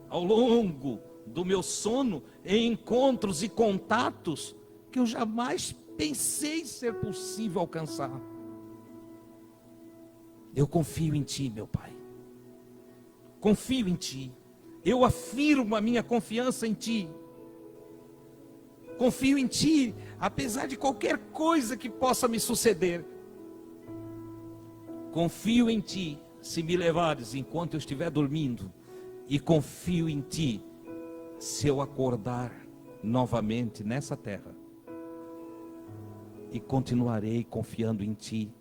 ao longo do meu sono, em encontros e contatos que eu jamais pensei ser possível alcançar. Eu confio em Ti, meu Pai. Confio em Ti. Eu afirmo a minha confiança em Ti. Confio em Ti, apesar de qualquer coisa que possa me suceder. Confio em Ti, se me levares enquanto eu estiver dormindo. E confio em Ti, se eu acordar novamente nessa terra. E continuarei confiando em Ti,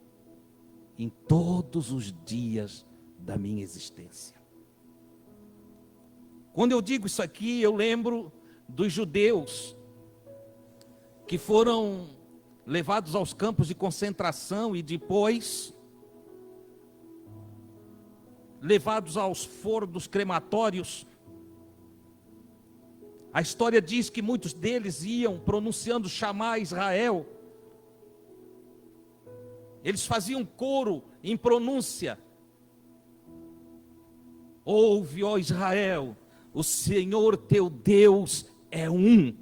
em todos os dias da minha existência. Quando eu digo isso aqui, eu lembro dos judeus que foram levados aos campos de concentração e depois levados aos fornos crematórios. A história diz que muitos deles iam pronunciando Chamá Israel. Eles faziam coro em pronúncia. Ouve, ó Israel, o Senhor teu Deus é um.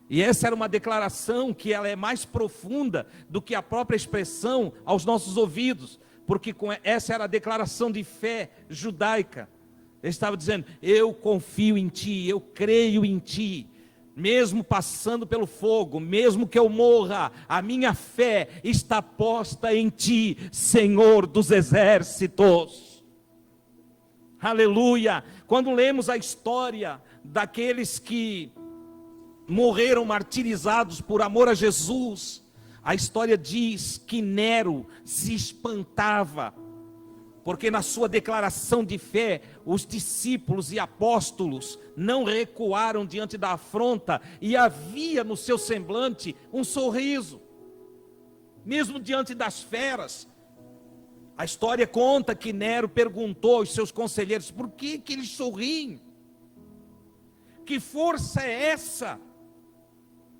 E essa era uma declaração que ela é mais profunda do que a própria expressão aos nossos ouvidos, porque essa era a declaração de fé judaica. Ele estava dizendo: eu confio em Ti, eu creio em Ti, mesmo passando pelo fogo, mesmo que eu morra, a minha fé está posta em Ti, Senhor dos exércitos. Aleluia! Quando lemos a história daqueles que morreram martirizados por amor a Jesus, a história diz que Nero se espantava, porque na sua declaração de fé, os discípulos e apóstolos não recuaram diante da afronta, e havia no seu semblante um sorriso, mesmo diante das feras. A história conta que Nero perguntou aos seus conselheiros: por que eles sorriem? Que força é essa?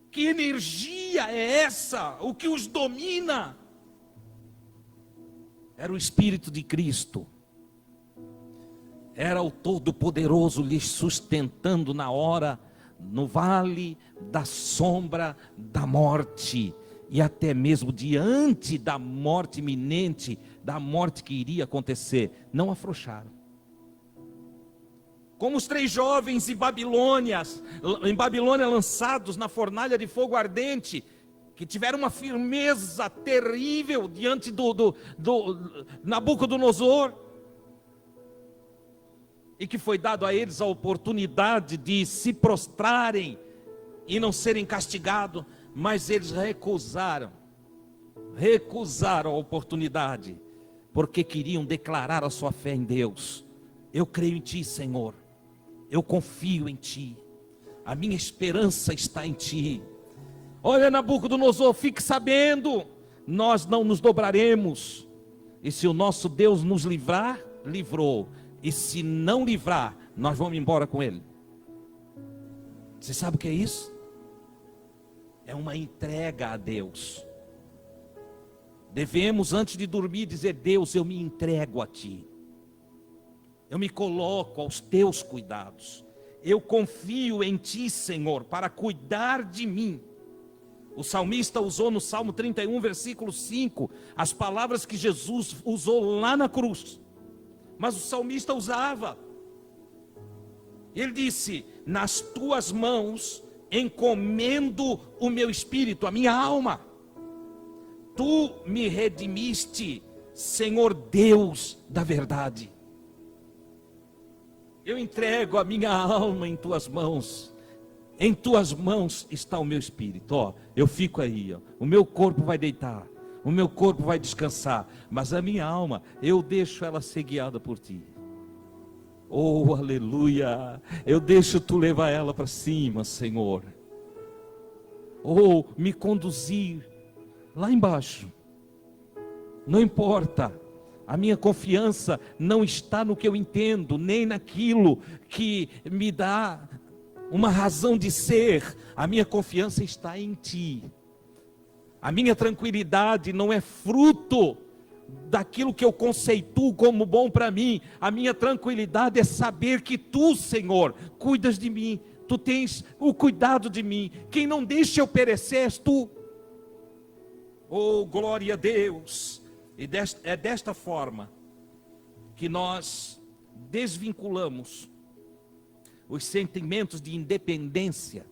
Que energia é essa? O que os domina? Era o Espírito de Cristo. Era o Todo-Poderoso lhes sustentando na hora, no vale da sombra da morte. E até mesmo diante da morte iminente, da morte que iria acontecer, não afrouxaram. Como os 3 jovens em Babilônia lançados na fornalha de fogo ardente, que tiveram uma firmeza terrível diante do Nabucodonosor, e que foi dado a eles a oportunidade de se prostrarem e não serem castigados, mas eles recusaram a oportunidade, porque queriam declarar a sua fé em Deus. Eu creio em Ti, Senhor, eu confio em Ti, a minha esperança está em Ti. Olha, Nabucodonosor, fique sabendo, nós não nos dobraremos, e se o nosso Deus nos livrar, livrou, e se não livrar, nós vamos embora com Ele. Você sabe o que é isso? É uma entrega a Deus. Devemos, antes de dormir, dizer: Deus, eu me entrego a Ti, eu me coloco aos Teus cuidados, eu confio em Ti, Senhor, para cuidar de mim. O salmista usou no Salmo 31, versículo 5, as palavras que Jesus usou lá na cruz, mas o salmista usava, ele disse: nas Tuas mãos encomendo o meu espírito, a minha alma. Tu me redimiste, Senhor Deus da verdade. Eu entrego a minha alma em Tuas mãos. Em Tuas mãos está o meu espírito. Ó, eu fico aí, ó. O meu corpo vai deitar, o meu corpo vai descansar, mas a minha alma, eu deixo ela ser guiada por Ti. Oh, aleluia! Eu deixo Tu levar ela para cima, Senhor. Oh, me conduzir lá embaixo. Não importa. A minha confiança não está no que eu entendo, nem naquilo que me dá uma razão de ser. A minha confiança está em Ti. A minha tranquilidade não é fruto daquilo que eu conceituo como bom para mim. A minha tranquilidade é saber que tu, Senhor, cuidas de mim. Tu tens o cuidado de mim. Quem não deixa eu perecer és tu. Oh, glória a Deus. E é desta forma que nós desvinculamos os sentimentos de independência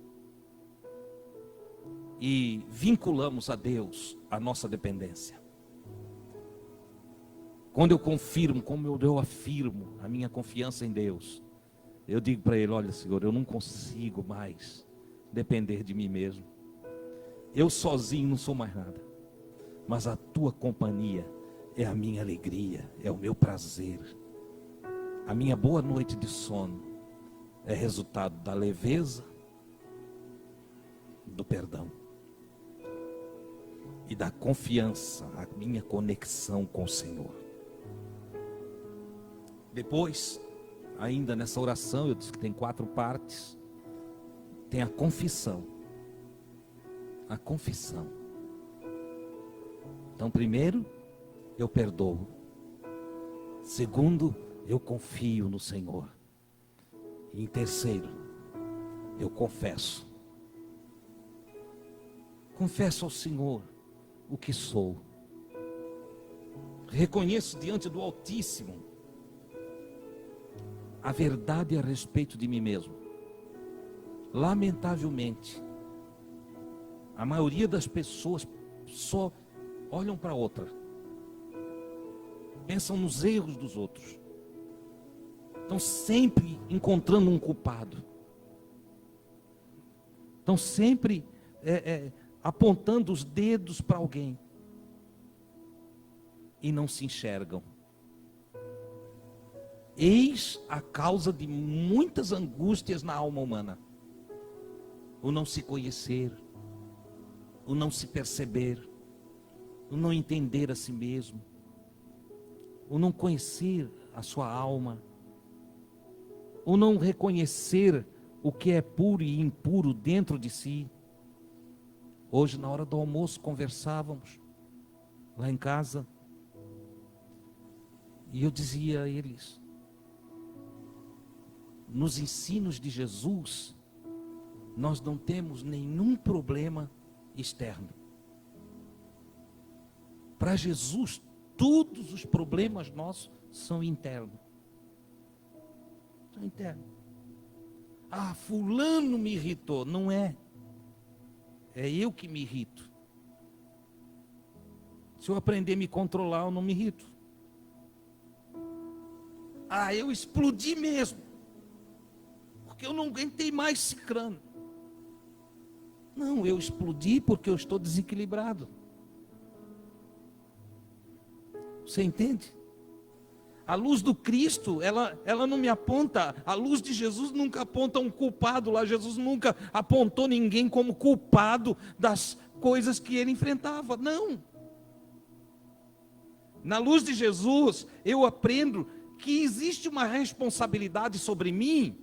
e vinculamos a Deus a nossa dependência. Quando eu confirmo, como eu afirmo a minha confiança em Deus, eu digo para Ele: olha, Senhor, eu não consigo mais depender de mim mesmo. Eu sozinho não sou mais nada, mas a tua companhia é a minha alegria, é o meu prazer. A minha boa noite de sono é resultado da leveza, do perdão e da confiança, a minha conexão com o Senhor. Depois, ainda nessa oração, eu disse que tem 4 partes. Tem a confissão. A confissão. Então, primeiro, eu perdoo. Segundo, eu confio no Senhor. E em terceiro, eu confesso. Confesso ao Senhor o que sou. Reconheço diante do Altíssimo a verdade a respeito de mim mesmo. Lamentavelmente, a maioria das pessoas só olham para outra, pensam nos erros dos outros, estão sempre encontrando um culpado, estão sempre apontando os dedos para alguém e não se enxergam. Eis a causa de muitas angústias na alma humana: o não se conhecer, o não se perceber, o não entender a si mesmo, o não conhecer a sua alma, o não reconhecer o que é puro e impuro dentro de si. Hoje, na hora do almoço, conversávamos lá em casa, e eu dizia a eles: nos ensinos de Jesus, nós não temos nenhum problema externo. Para Jesus, todos os problemas nossos são internos. São internos. Ah, fulano me irritou. Não é. É eu que me irrito. Se eu aprender a me controlar, eu não me irrito. Ah, eu explodi mesmo, porque eu não aguentei mais cicrano. Não, eu explodi porque eu estou desequilibrado. Você entende? A luz do Cristo, ela não me aponta, a luz de Jesus nunca aponta um culpado lá. Jesus nunca apontou ninguém como culpado das coisas que ele enfrentava. Não. Na luz de Jesus, eu aprendo que existe uma responsabilidade sobre mim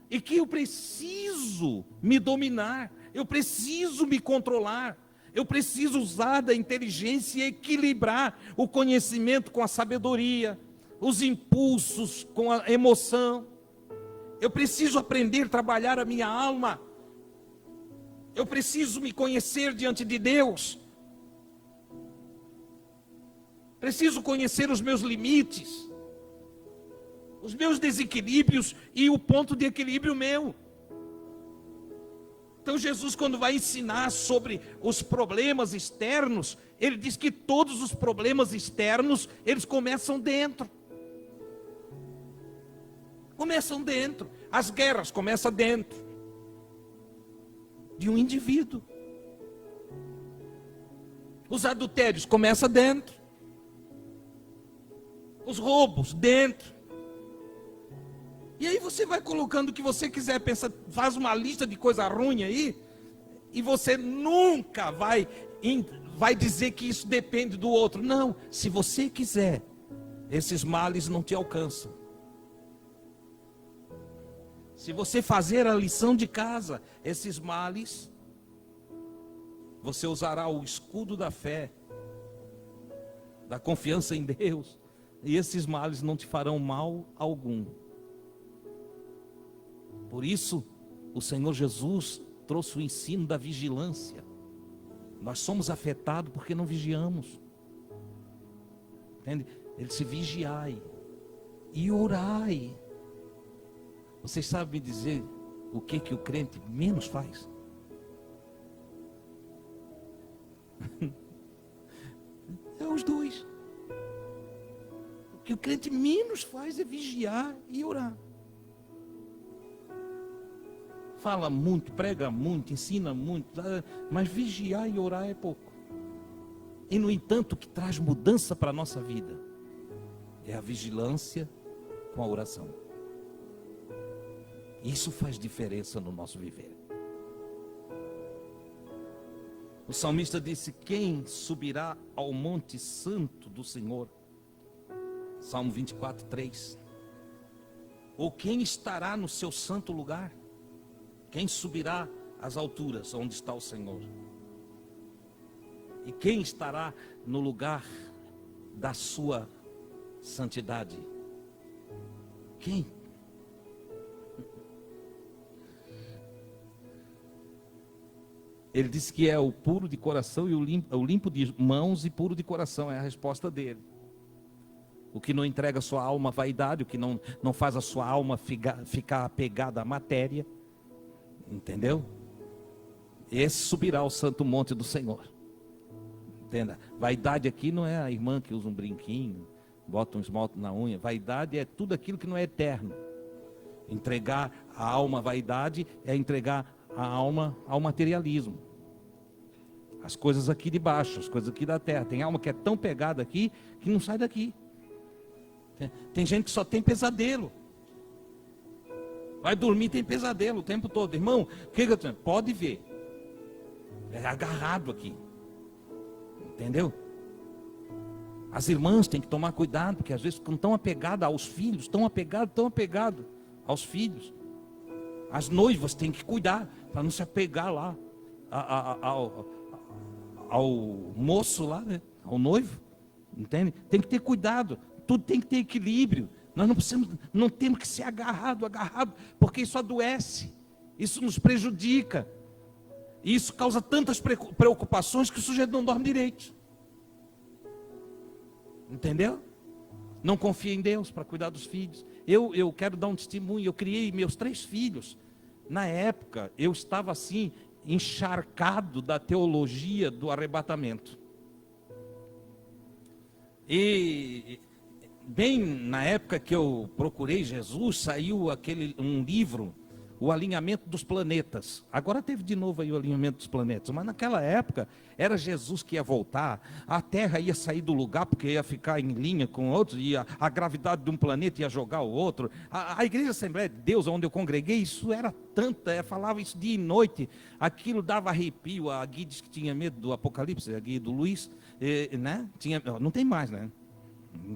e que eu preciso me dominar, eu preciso me controlar, eu preciso usar da inteligência e equilibrar o conhecimento com a sabedoria, os impulsos com a emoção. Eu preciso aprender a trabalhar a minha alma, eu preciso me conhecer diante de Deus, preciso conhecer os meus limites, os meus desequilíbrios e o ponto de equilíbrio meu. Então Jesus, quando vai ensinar sobre os problemas externos, ele diz que todos os problemas externos, eles começam dentro. Começam dentro. As guerras começam dentro de um indivíduo. Os adultérios começam dentro. Os roubos dentro. E aí você vai colocando o que você quiser, pensa, faz uma lista de coisa ruim aí, e você nunca vai dizer que isso depende do outro. Não, se você quiser, esses males não te alcançam. Se você fazer a lição de casa, esses males Você usará o escudo da fé, da confiança em Deus, e esses males não te farão mal algum. Por isso, o Senhor Jesus trouxe o ensino da vigilância. Nós somos afetados porque não vigiamos. Entende? Ele disse: vigiai e orai. Vocês sabem me dizer o que o crente menos faz? É os dois. O que o crente menos faz é vigiar e orar. Fala muito, prega muito, ensina muito, mas vigiar e orar é pouco. E no entanto, o que traz mudança para a nossa vida é a vigilância com a oração. Isso faz diferença no nosso viver. O salmista disse: quem subirá ao monte santo do Senhor? Salmo 24, 3. Ou quem estará no seu santo lugar? Quem subirá às alturas onde está o Senhor? E quem estará no lugar da sua santidade? Quem? Ele disse que é o puro de coração e o limpo de mãos e puro de coração. É a resposta dele. O que não entrega a sua alma à vaidade, o que não faz a sua alma ficar apegada à matéria. Entendeu? Esse subirá ao santo monte do Senhor. Entenda? Vaidade aqui não é a irmã que usa um brinquinho, bota um esmalte na unha. Vaidade é tudo aquilo que não é eterno. Entregar a alma à vaidade é entregar a alma ao materialismo. As coisas aqui de baixo, as coisas aqui da terra. Tem alma que é tão pegada aqui que não sai daqui. Tem gente que só tem pesadelo. Vai dormir, tem pesadelo o tempo todo. Irmão, o que eu tenho? Pode ver. É agarrado aqui. Entendeu? As irmãs têm que tomar cuidado, porque às vezes ficam tão apegadas aos filhos, tão apegadas aos filhos. As noivas têm que cuidar, para não se apegar lá ao moço lá, né? Ao noivo. Entende? Tem que ter cuidado, tudo tem que ter equilíbrio. Nós não temos que ser agarrado, porque isso adoece, isso nos prejudica. E isso causa tantas preocupações que o sujeito não dorme direito. Entendeu? Não confia em Deus para cuidar dos filhos. Eu quero dar um testemunho. Eu criei meus 3 filhos. Na época, eu estava assim, encharcado da teologia do arrebatamento. E bem na época que eu procurei Jesus, saiu um livro, O Alinhamento dos Planetas. Agora teve de novo aí o alinhamento dos planetas, mas naquela época era Jesus que ia voltar, a Terra ia sair do lugar porque ia ficar em linha com outros, e a gravidade de um planeta ia jogar o outro. A Igreja Assembleia de Deus, onde eu congreguei, isso era tanta, falava isso dia e noite, aquilo dava arrepio. A Gui disse que tinha medo do Apocalipse, a Gui do Luiz, né? Não tem mais, né?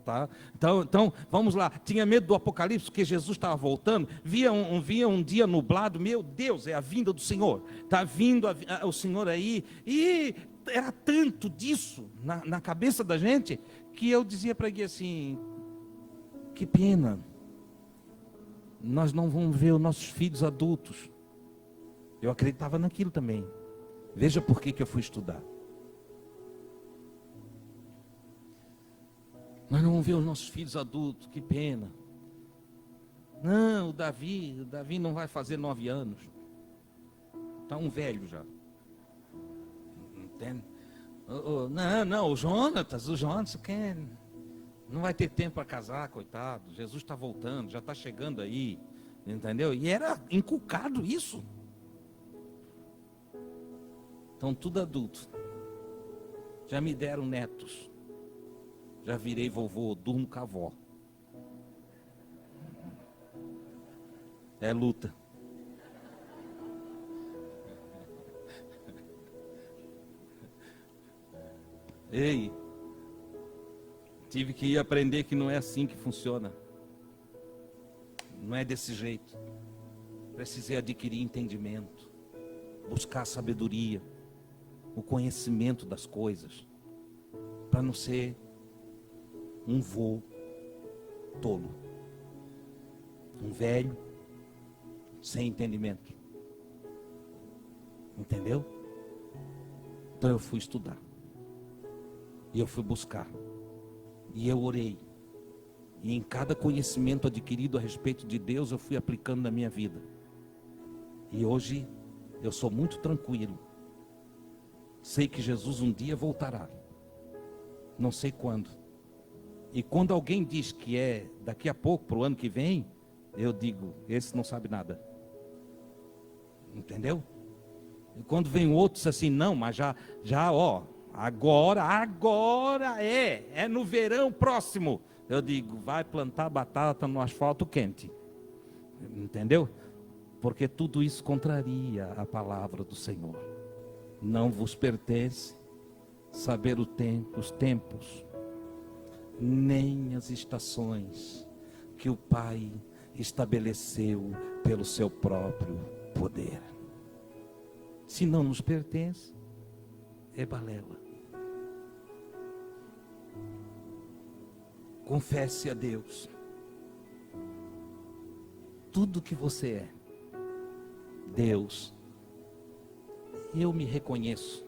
Tá? Então, vamos lá. Tinha medo do Apocalipse, porque Jesus estava voltando. Via um dia nublado. Meu Deus, é a vinda do Senhor. Está vindo o Senhor aí. E era tanto disso na cabeça da gente, que eu dizia para ele assim: que pena, nós não vamos ver os nossos filhos adultos. Eu acreditava naquilo também. Veja por que eu fui estudar. Nós não vamos ver os nossos filhos adultos, que pena. Não, o Davi não vai fazer 9 anos. Está um velho já. Entende? Não, o Jonatas não vai ter tempo para casar, coitado. Jesus está voltando, já está chegando aí. Entendeu? E era inculcado isso. Então, tudo adulto. Já me deram netos. Já virei vovô, durmo com a avó. É luta. Ei, tive que ir aprender que não é assim que funciona. Não é desse jeito. Precisei adquirir entendimento, buscar sabedoria. o conhecimento das coisas, para não ser um vô tolo, um velho sem entendimento. Entendeu? Então eu fui estudar, e eu fui buscar, e eu orei, e em cada conhecimento adquirido a respeito de Deus eu fui aplicando na minha vida. E hoje eu sou muito tranquilo. Sei que Jesus um dia voltará. Não sei quando. E quando alguém diz que é daqui a pouco, para o ano que vem, eu digo, esse não sabe nada. Entendeu? E quando vem outros assim, não, mas já, agora é no verão próximo. Eu digo, vai plantar batata no asfalto quente. Entendeu? Porque tudo isso contraria a palavra do Senhor. Não vos pertence saber os tempos, nem as estações que o Pai estabeleceu pelo seu próprio poder. Se não nos pertence, é balela. Confesse a Deus tudo que você é. Deus, eu me reconheço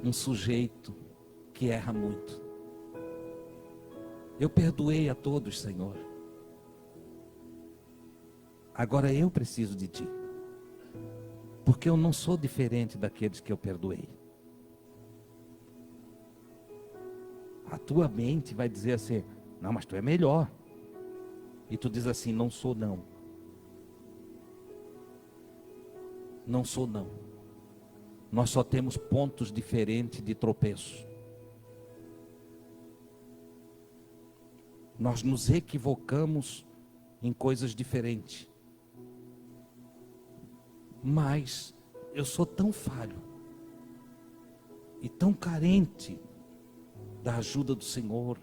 um sujeito que erra muito. Eu perdoei a todos, Senhor. Agora eu preciso de Ti, porque eu não sou diferente daqueles que eu perdoei. A tua mente vai dizer assim, não, mas tu é melhor. E tu diz assim, não sou não. Não sou não. Nós só temos pontos diferentes de tropeço. Nós nos equivocamos em coisas diferentes. Mas eu sou tão falho e tão carente da ajuda do Senhor,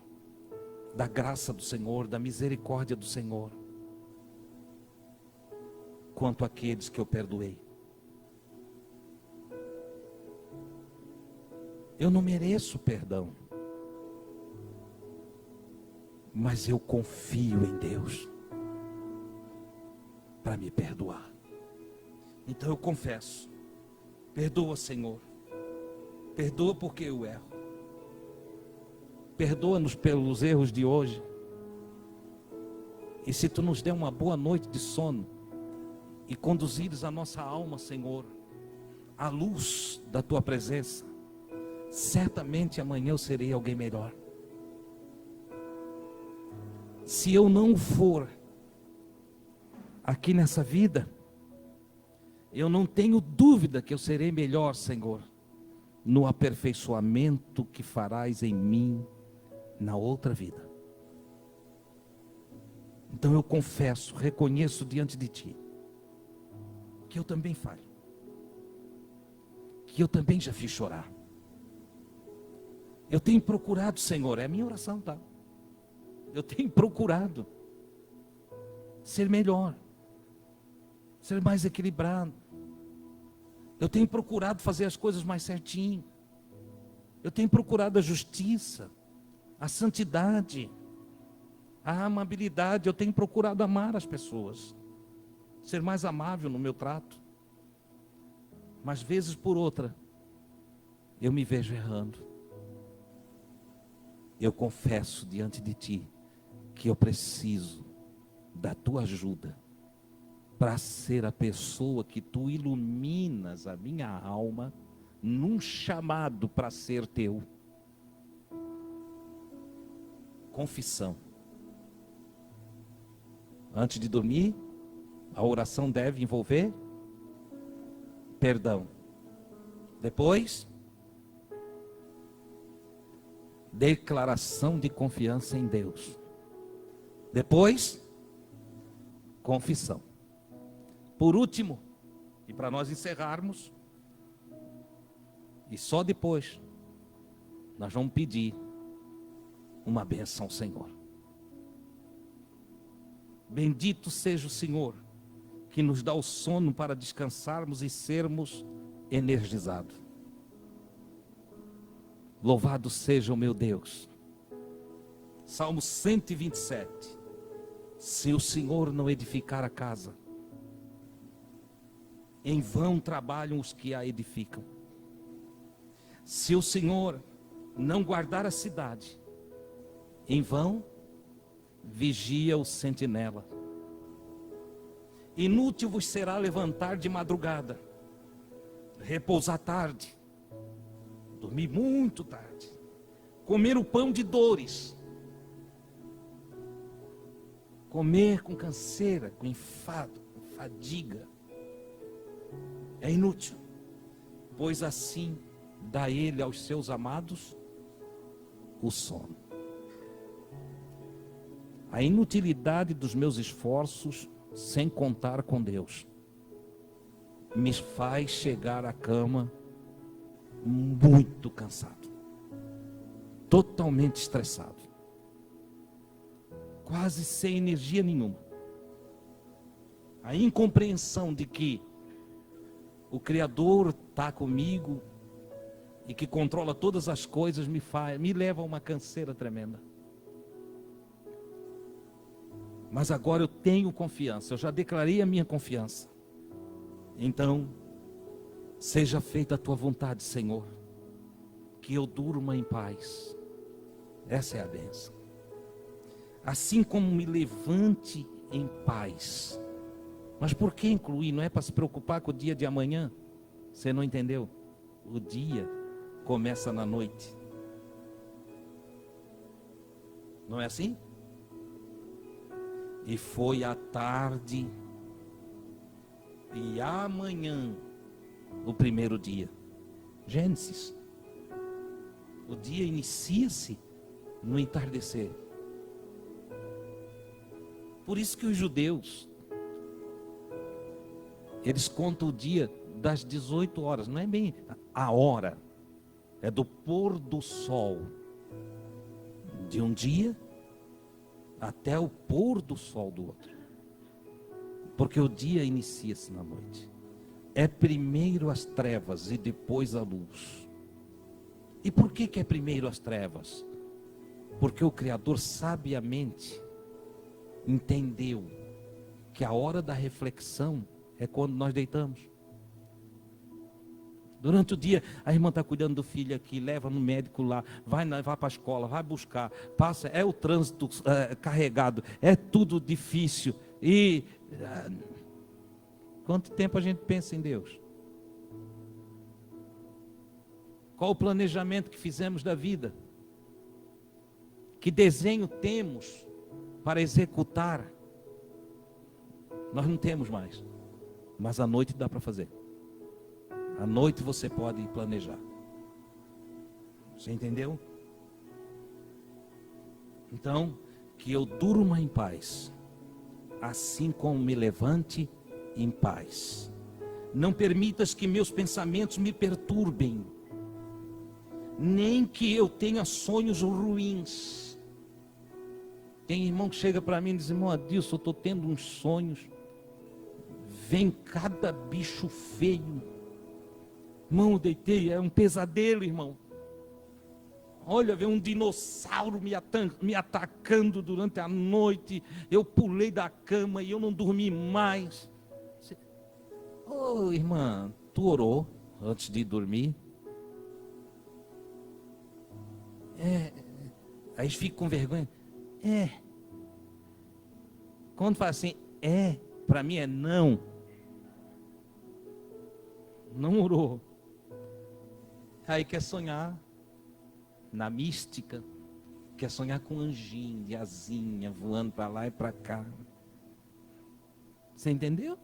da graça do Senhor, da misericórdia do Senhor, quanto aqueles que eu perdoei. Eu não mereço perdão, mas eu confio em Deus para me perdoar. Então eu confesso, perdoa, Senhor, perdoa porque eu erro, perdoa-nos pelos erros de hoje, e se Tu nos der uma boa noite de sono, e conduzires a nossa alma, Senhor, à luz da Tua presença, certamente amanhã eu serei alguém melhor. Se eu não for aqui nessa vida, eu não tenho dúvida que eu serei melhor, Senhor, no aperfeiçoamento que farás em mim na outra vida. Então eu confesso, reconheço diante de Ti, que eu também falho, que eu também já fiz chorar. Eu tenho procurado, Senhor, é a minha oração, tá? Eu tenho procurado ser melhor, ser mais equilibrado. Eu tenho procurado fazer as coisas mais certinho. Eu tenho procurado a justiça, a santidade, a amabilidade. Eu tenho procurado amar as pessoas, ser mais amável no meu trato. Mas vezes por outra, eu me vejo errando. Eu confesso diante de Ti que eu preciso da Tua ajuda para ser a pessoa que Tu iluminas a minha alma num chamado para ser Teu. Confissão. Antes de dormir, a oração deve envolver perdão. Depois, declaração de confiança em Deus. Depois, confissão. Por último, e para nós encerrarmos, e só depois, nós vamos pedir uma bênção ao Senhor. Bendito seja o Senhor, que nos dá o sono para descansarmos e sermos energizados. Louvado seja o meu Deus. Salmo 127. Se o Senhor não edificar a casa, em vão trabalham os que a edificam. Se o Senhor não guardar a cidade, em vão vigia o sentinela. Inútil vos será levantar de madrugada, repousar tarde, dormir muito tarde, comer o pão de dores, comer com canseira, com enfado, com fadiga. É inútil, pois assim dá ele aos seus amados o sono. A inutilidade dos meus esforços, sem contar com Deus, me faz chegar à cama muito cansado, totalmente estressado, quase sem energia nenhuma. A incompreensão de que o Criador está comigo e que controla todas as coisas me leva a uma canseira tremenda. Mas agora eu tenho confiança, eu já declarei a minha confiança. Então, seja feita a tua vontade, Senhor, que eu durma em paz. Essa é a bênção. Assim como me levante em paz. Mas por que incluir? Não é para se preocupar com o dia de amanhã? Você não entendeu? O dia começa na noite. Não é assim? E foi à tarde e amanhã o primeiro dia. Gênesis. O dia inicia-se no entardecer. Por isso que os judeus, eles contam o dia das 18 horas. Não é bem a hora. É do pôr do sol de um dia até o pôr do sol do outro. Porque o dia inicia-se na noite. É primeiro as trevas e depois a luz. E por que é primeiro as trevas? Porque o Criador sabiamente entendeu que a hora da reflexão é quando nós deitamos. Durante o dia, a irmã está cuidando do filho aqui, leva no médico lá, vai para a escola, vai buscar, passa, é o trânsito carregado, é tudo difícil. E quanto tempo a gente pensa em Deus? Qual o planejamento que fizemos da vida? Que desenho temos para executar? Nós não temos mais, mas à noite dá para fazer. À noite você pode planejar. Você entendeu? Então, que eu durma em paz, assim como me levante em paz. Não permitas que meus pensamentos me perturbem, nem que eu tenha sonhos ruins. Tem irmão que chega para mim e diz: irmão Adilson, eu estou tendo uns sonhos, vem cada bicho feio. Irmão, eu deitei, é um pesadelo, irmão. Olha, veio um dinossauro me atacando durante a noite. Eu pulei da cama e eu não dormi mais. Ô, irmã, tu orou antes de dormir? Aí fica com vergonha. Quando fala assim, para mim é não. Não orou. Aí quer sonhar na mística, quer sonhar com um anjinho de asinha voando para lá e para cá. Você entendeu?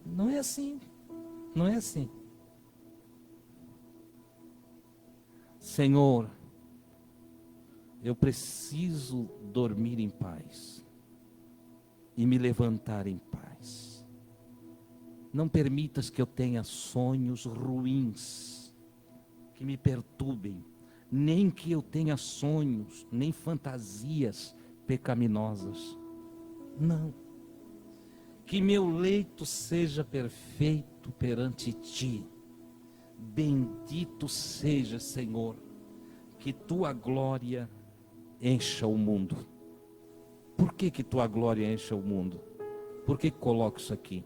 Não é assim. Não é assim. Senhor, eu preciso dormir em paz e me levantar em paz. Não permitas que eu tenha sonhos ruins que me perturbem, nem que eu tenha sonhos, nem fantasias pecaminosas. Não. Que meu leito seja perfeito perante ti. Bendito seja, Senhor, que tua glória encha o mundo. Por que que tua glória encha o mundo? Por que coloco isso aqui?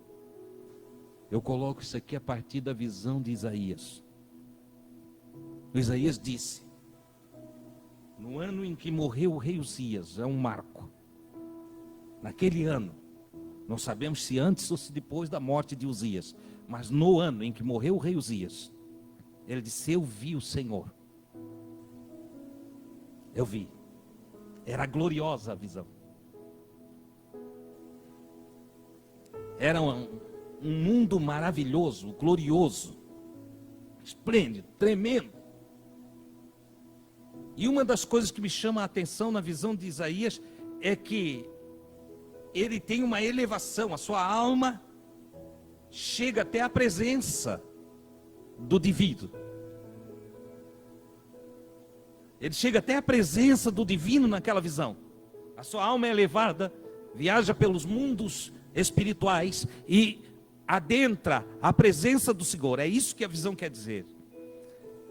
Eu coloco isso aqui a partir da visão de Isaías. O Isaías disse: no ano em que morreu o rei Uzias, é um marco. Naquele ano, não sabemos se antes ou se depois da morte de Uzias, mas no ano em que morreu o rei Uzias, ele disse: eu vi o Senhor. Eu vi. Era gloriosa a visão. Era um mundo maravilhoso, glorioso, esplêndido, tremendo. E uma das coisas que me chama a atenção na visão de Isaías é que ele tem uma elevação, a sua alma chega até a presença do divino. Ele chega até a presença do divino naquela visão. A sua alma é elevada, viaja pelos mundos espirituais e adentra a presença do Senhor. É isso que a visão quer dizer.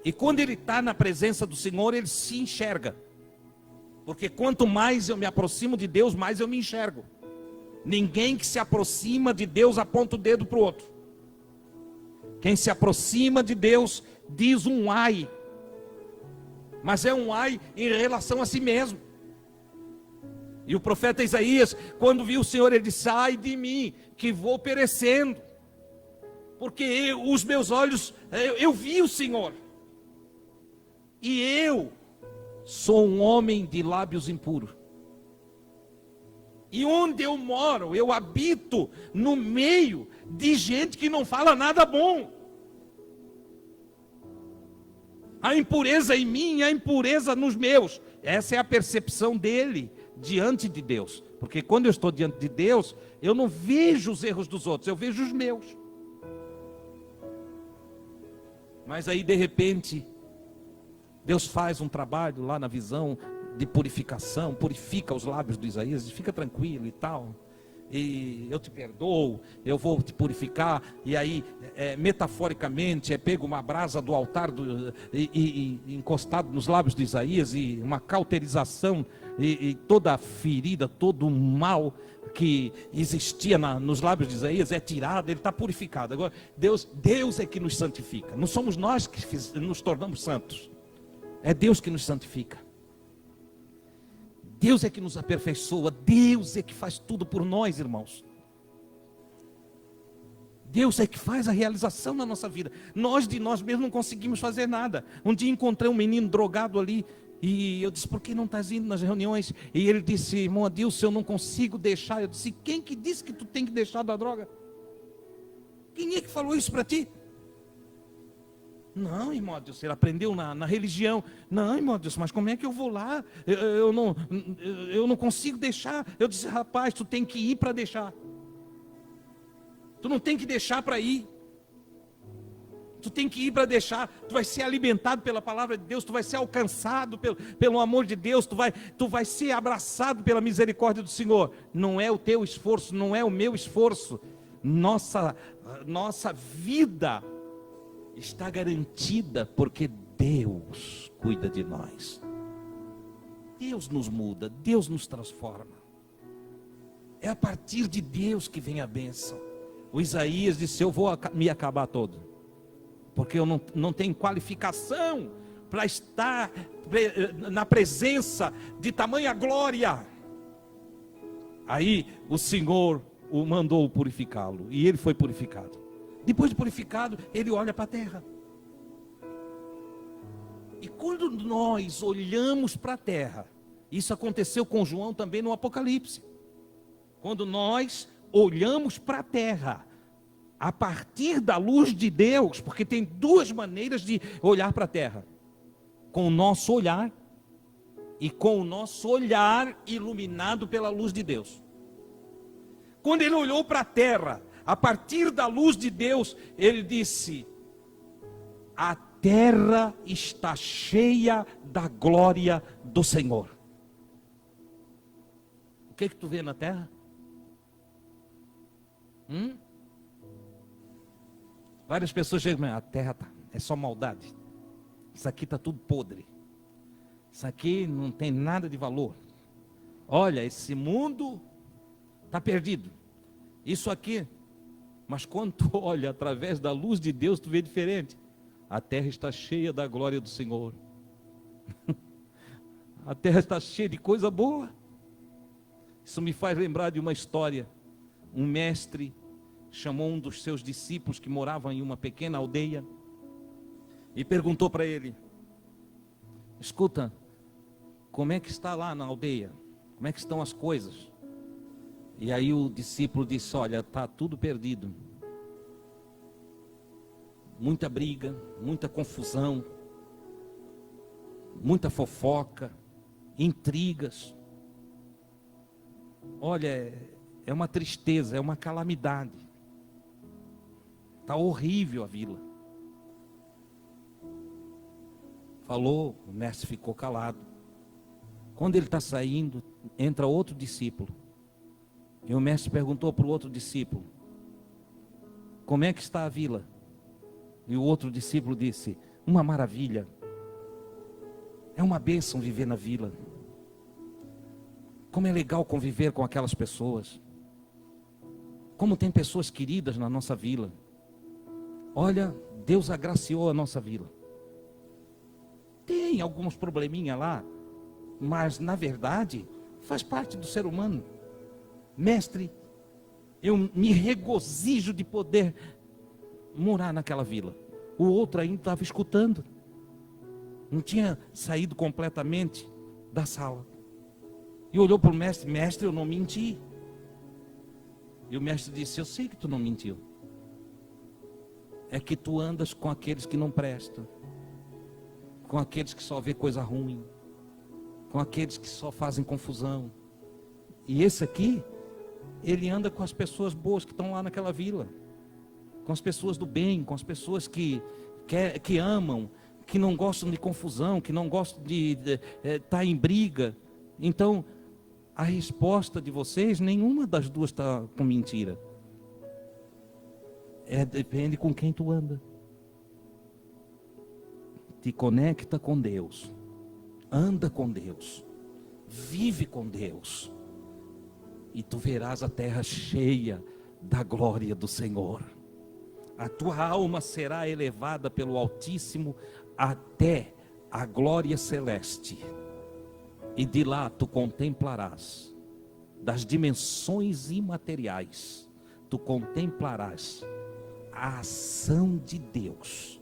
E quando ele está na presença do Senhor, ele se enxerga. Porque quanto mais eu me aproximo de Deus, mais eu me enxergo. Ninguém que se aproxima de Deus aponta o dedo para o outro. Quem se aproxima de Deus diz um ai. Mas é um ai em relação a si mesmo. E o profeta Isaías, quando viu o Senhor, ele disse: ai de mim, que vou perecendo. Porque os meus olhos, eu vi o Senhor. E eu sou um homem de lábios impuros. E onde eu moro, eu habito no meio de gente que não fala nada bom. A impureza em mim, a impureza nos meus. Essa é a percepção dele diante de Deus. Porque quando eu estou diante de Deus, eu não vejo os erros dos outros, eu vejo os meus. Mas aí de repente, Deus faz um trabalho lá na visão de purificação, purifica os lábios do Isaías, fica tranquilo e tal, e eu te perdoo, eu vou te purificar. E aí, metaforicamente, é pego uma brasa do altar e encostado nos lábios de Isaías, e uma cauterização, e toda a ferida, todo o mal que existia nos lábios de Isaías é tirado, ele está purificado. Agora, Deus é que nos santifica, não somos nós que nos tornamos santos, é Deus que nos santifica. Deus é que nos aperfeiçoa, Deus é que faz tudo por nós, irmãos. Deus é que faz a realização na nossa vida. Nós de nós mesmos não conseguimos fazer nada. Um dia encontrei um menino drogado ali, e eu disse: por que não estás indo nas reuniões? E ele disse: irmão Adilson, eu não consigo deixar. Eu disse: quem que disse que tu tem que deixar da droga? Quem é que falou isso para ti? Não, irmão Deus, ele aprendeu na religião. Não, irmão Deus, mas como é que eu vou lá? Eu não consigo deixar. Eu disse: rapaz, tu tem que ir para deixar. Tu não tem que deixar para ir. Tu tem que ir para deixar. Tu vai ser alimentado pela palavra de Deus. Tu vai ser alcançado pelo amor de Deus. Tu vai ser abraçado pela misericórdia do Senhor. Não é o teu esforço, não é o meu esforço. Nossa vida está garantida porque Deus cuida de nós. Deus nos muda, Deus nos transforma. É a partir de Deus que vem a bênção. O Isaías disse: eu vou me acabar todo, porque eu não tenho qualificação para estar na presença de tamanha glória. Aí o Senhor o mandou purificá-lo, e ele foi purificado. Depois de purificado, ele olha para a terra. E quando nós olhamos para a terra, isso aconteceu com João também no Apocalipse. Quando nós olhamos para a terra, a partir da luz de Deus, porque tem duas maneiras de olhar para a terra: com o nosso olhar e com o nosso olhar iluminado pela luz de Deus. Quando ele olhou para a terra, a partir da luz de Deus, ele disse: a terra está cheia da glória do Senhor. O que tu vê na terra? Várias pessoas chegam: a terra é só maldade. Isso aqui está tudo podre. Isso aqui não tem nada de valor. Olha, esse mundo está perdido. Isso aqui. Mas quando tu olha através da luz de Deus, tu vê diferente. A terra está cheia da glória do Senhor. A terra está cheia de coisa boa. Isso me faz lembrar de uma história. Um mestre chamou um dos seus discípulos que moravam em uma pequena aldeia e perguntou para ele: escuta, como é que está lá na aldeia? Como é que estão as coisas? E aí o discípulo disse: olha, está tudo perdido. Muita briga, muita confusão, muita fofoca, intrigas. Olha, é uma tristeza, é uma calamidade. Está horrível a vila. Falou, o mestre ficou calado. Quando ele está saindo, entra outro discípulo. E o mestre perguntou para o outro discípulo: como é que está a vila? E o outro discípulo disse: uma maravilha. É uma bênção viver na vila. Como é legal conviver com aquelas pessoas. Como tem pessoas queridas na nossa vila. Olha, Deus agraciou a nossa vila. Tem alguns probleminha lá, mas na verdade faz parte do ser humano. Mestre, eu me regozijo de poder morar naquela vila. O outro ainda estava escutando. Não tinha saído completamente da sala. E olhou para o mestre: mestre, eu não menti. E o mestre disse: eu sei que tu não mentiu. É que tu andas com aqueles que não prestam, com aqueles que só vê coisa ruim, com aqueles que só fazem confusão. E esse aqui, ele anda com as pessoas boas que estão lá naquela vila, com as pessoas do bem, com as pessoas que amam, que não gostam de confusão, que não gostam de estar em briga. Então, a resposta de vocês, nenhuma das duas está com mentira. Depende com quem tu anda. Te conecta com Deus. Anda com Deus. Vive com Deus. E tu verás a terra cheia da glória do Senhor. A tua alma será elevada pelo Altíssimo até a glória celeste. E de lá tu contemplarás, das dimensões imateriais, tu contemplarás a ação de Deus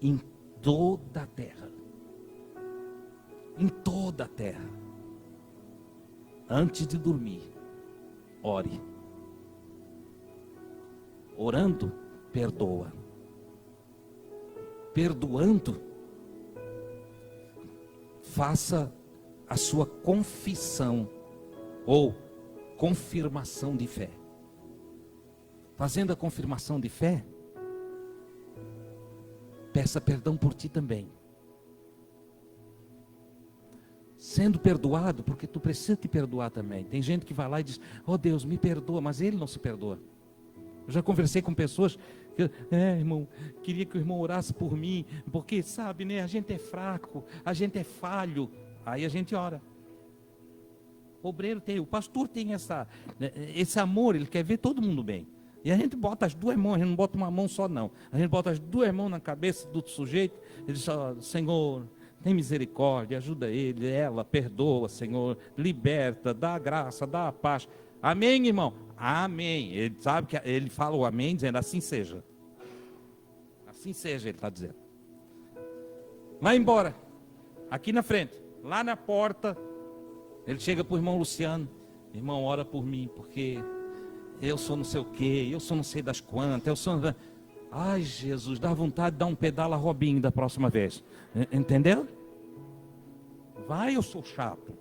em toda a terra. Em toda a terra. Antes de dormir, ore. Orando, perdoa. Perdoando, faça a sua confissão ou confirmação de fé. Fazendo a confirmação de fé, peça perdão por ti também. Sendo perdoado, porque tu precisa te perdoar também. Tem gente que vai lá e diz: oh Deus, me perdoa, mas ele não se perdoa. Eu já conversei com pessoas que, irmão, queria que o irmão orasse por mim, porque sabe, né, a gente é fraco, a gente é falho. Aí a gente ora. O obreiro tem, o pastor tem esse amor, ele quer ver todo mundo bem. E a gente bota as duas mãos, a gente não bota uma mão só não. A gente bota as duas mãos na cabeça do sujeito, ele diz: oh, Senhor, tem misericórdia, ajuda ele, ela, perdoa, Senhor, liberta, dá a graça, dá a paz. Amém, irmão? Amém. Ele sabe que ele fala o amém, dizendo: assim seja. Assim seja, ele está dizendo. Vai embora, aqui na frente, lá na porta, ele chega para o irmão Luciano: irmão, ora por mim, porque eu sou não sei o que, eu sou não sei das quantas, eu sou... Ai, Jesus, dá vontade de dar um pedala Robinho da próxima vez. Entendeu? Vai, eu sou chato.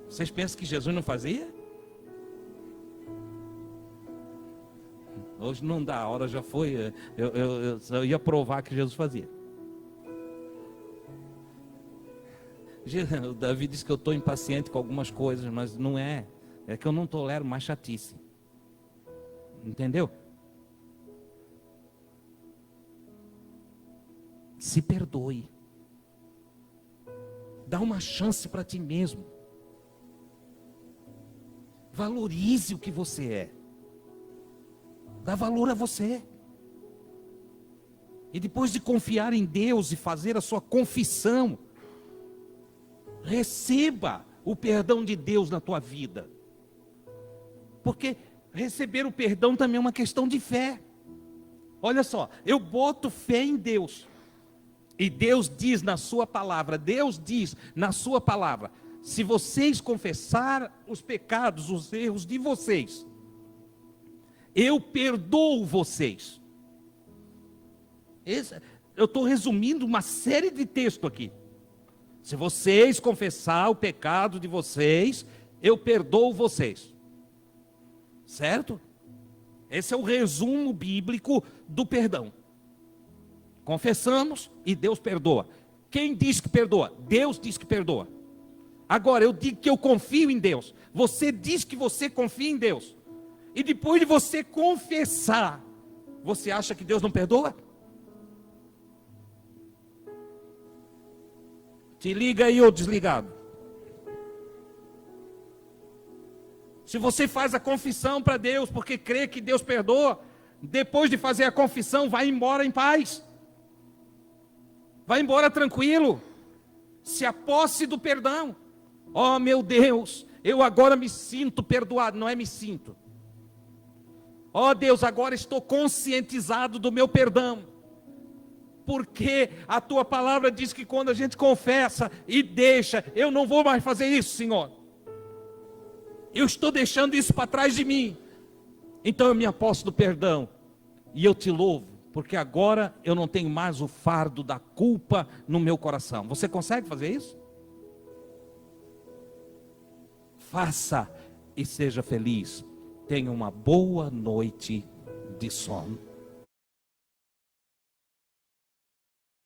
Vocês pensam que Jesus não fazia? Hoje não dá, a hora já foi. Eu ia provar que Jesus fazia. O Davi disse que eu estou impaciente com algumas coisas, mas não é. É que eu não tolero mais chatice. Entendeu? Se perdoe. Dá uma chance para ti mesmo. Valorize o que você é. Dá valor a você. E depois de confiar em Deus e fazer a sua confissão, receba o perdão de Deus na tua vida. Porque receber o perdão também é uma questão de fé. Olha só, eu boto fé em Deus. E Deus diz na sua palavra, se vocês confessar os pecados, os erros de vocês, eu perdoo vocês. Eu estou resumindo uma série de textos aqui. Se vocês confessar o pecado de vocês, eu perdoo vocês. Certo? Esse é o resumo bíblico do perdão. Confessamos e Deus perdoa. Quem diz que perdoa? Deus diz que perdoa. Agora, eu digo que eu confio em Deus. Você diz que você confia em Deus. E depois de você confessar, você acha que Deus não perdoa? Te liga aí, ô desligado. Se você faz a confissão para Deus, porque crê que Deus perdoa, depois de fazer a confissão, vai embora em paz. Vai embora tranquilo. Se aposse do perdão. Oh meu Deus, eu agora me sinto perdoado. Não é me sinto. Oh Deus, agora estou conscientizado do meu perdão. Porque a tua palavra diz que quando a gente confessa e deixa, eu não vou mais fazer isso, Senhor. Eu estou deixando isso para trás de mim. Então eu me aposto do perdão. E eu te louvo, porque agora eu não tenho mais o fardo da culpa no meu coração. Você consegue fazer isso? Faça e seja feliz. Tenha uma boa noite de sono.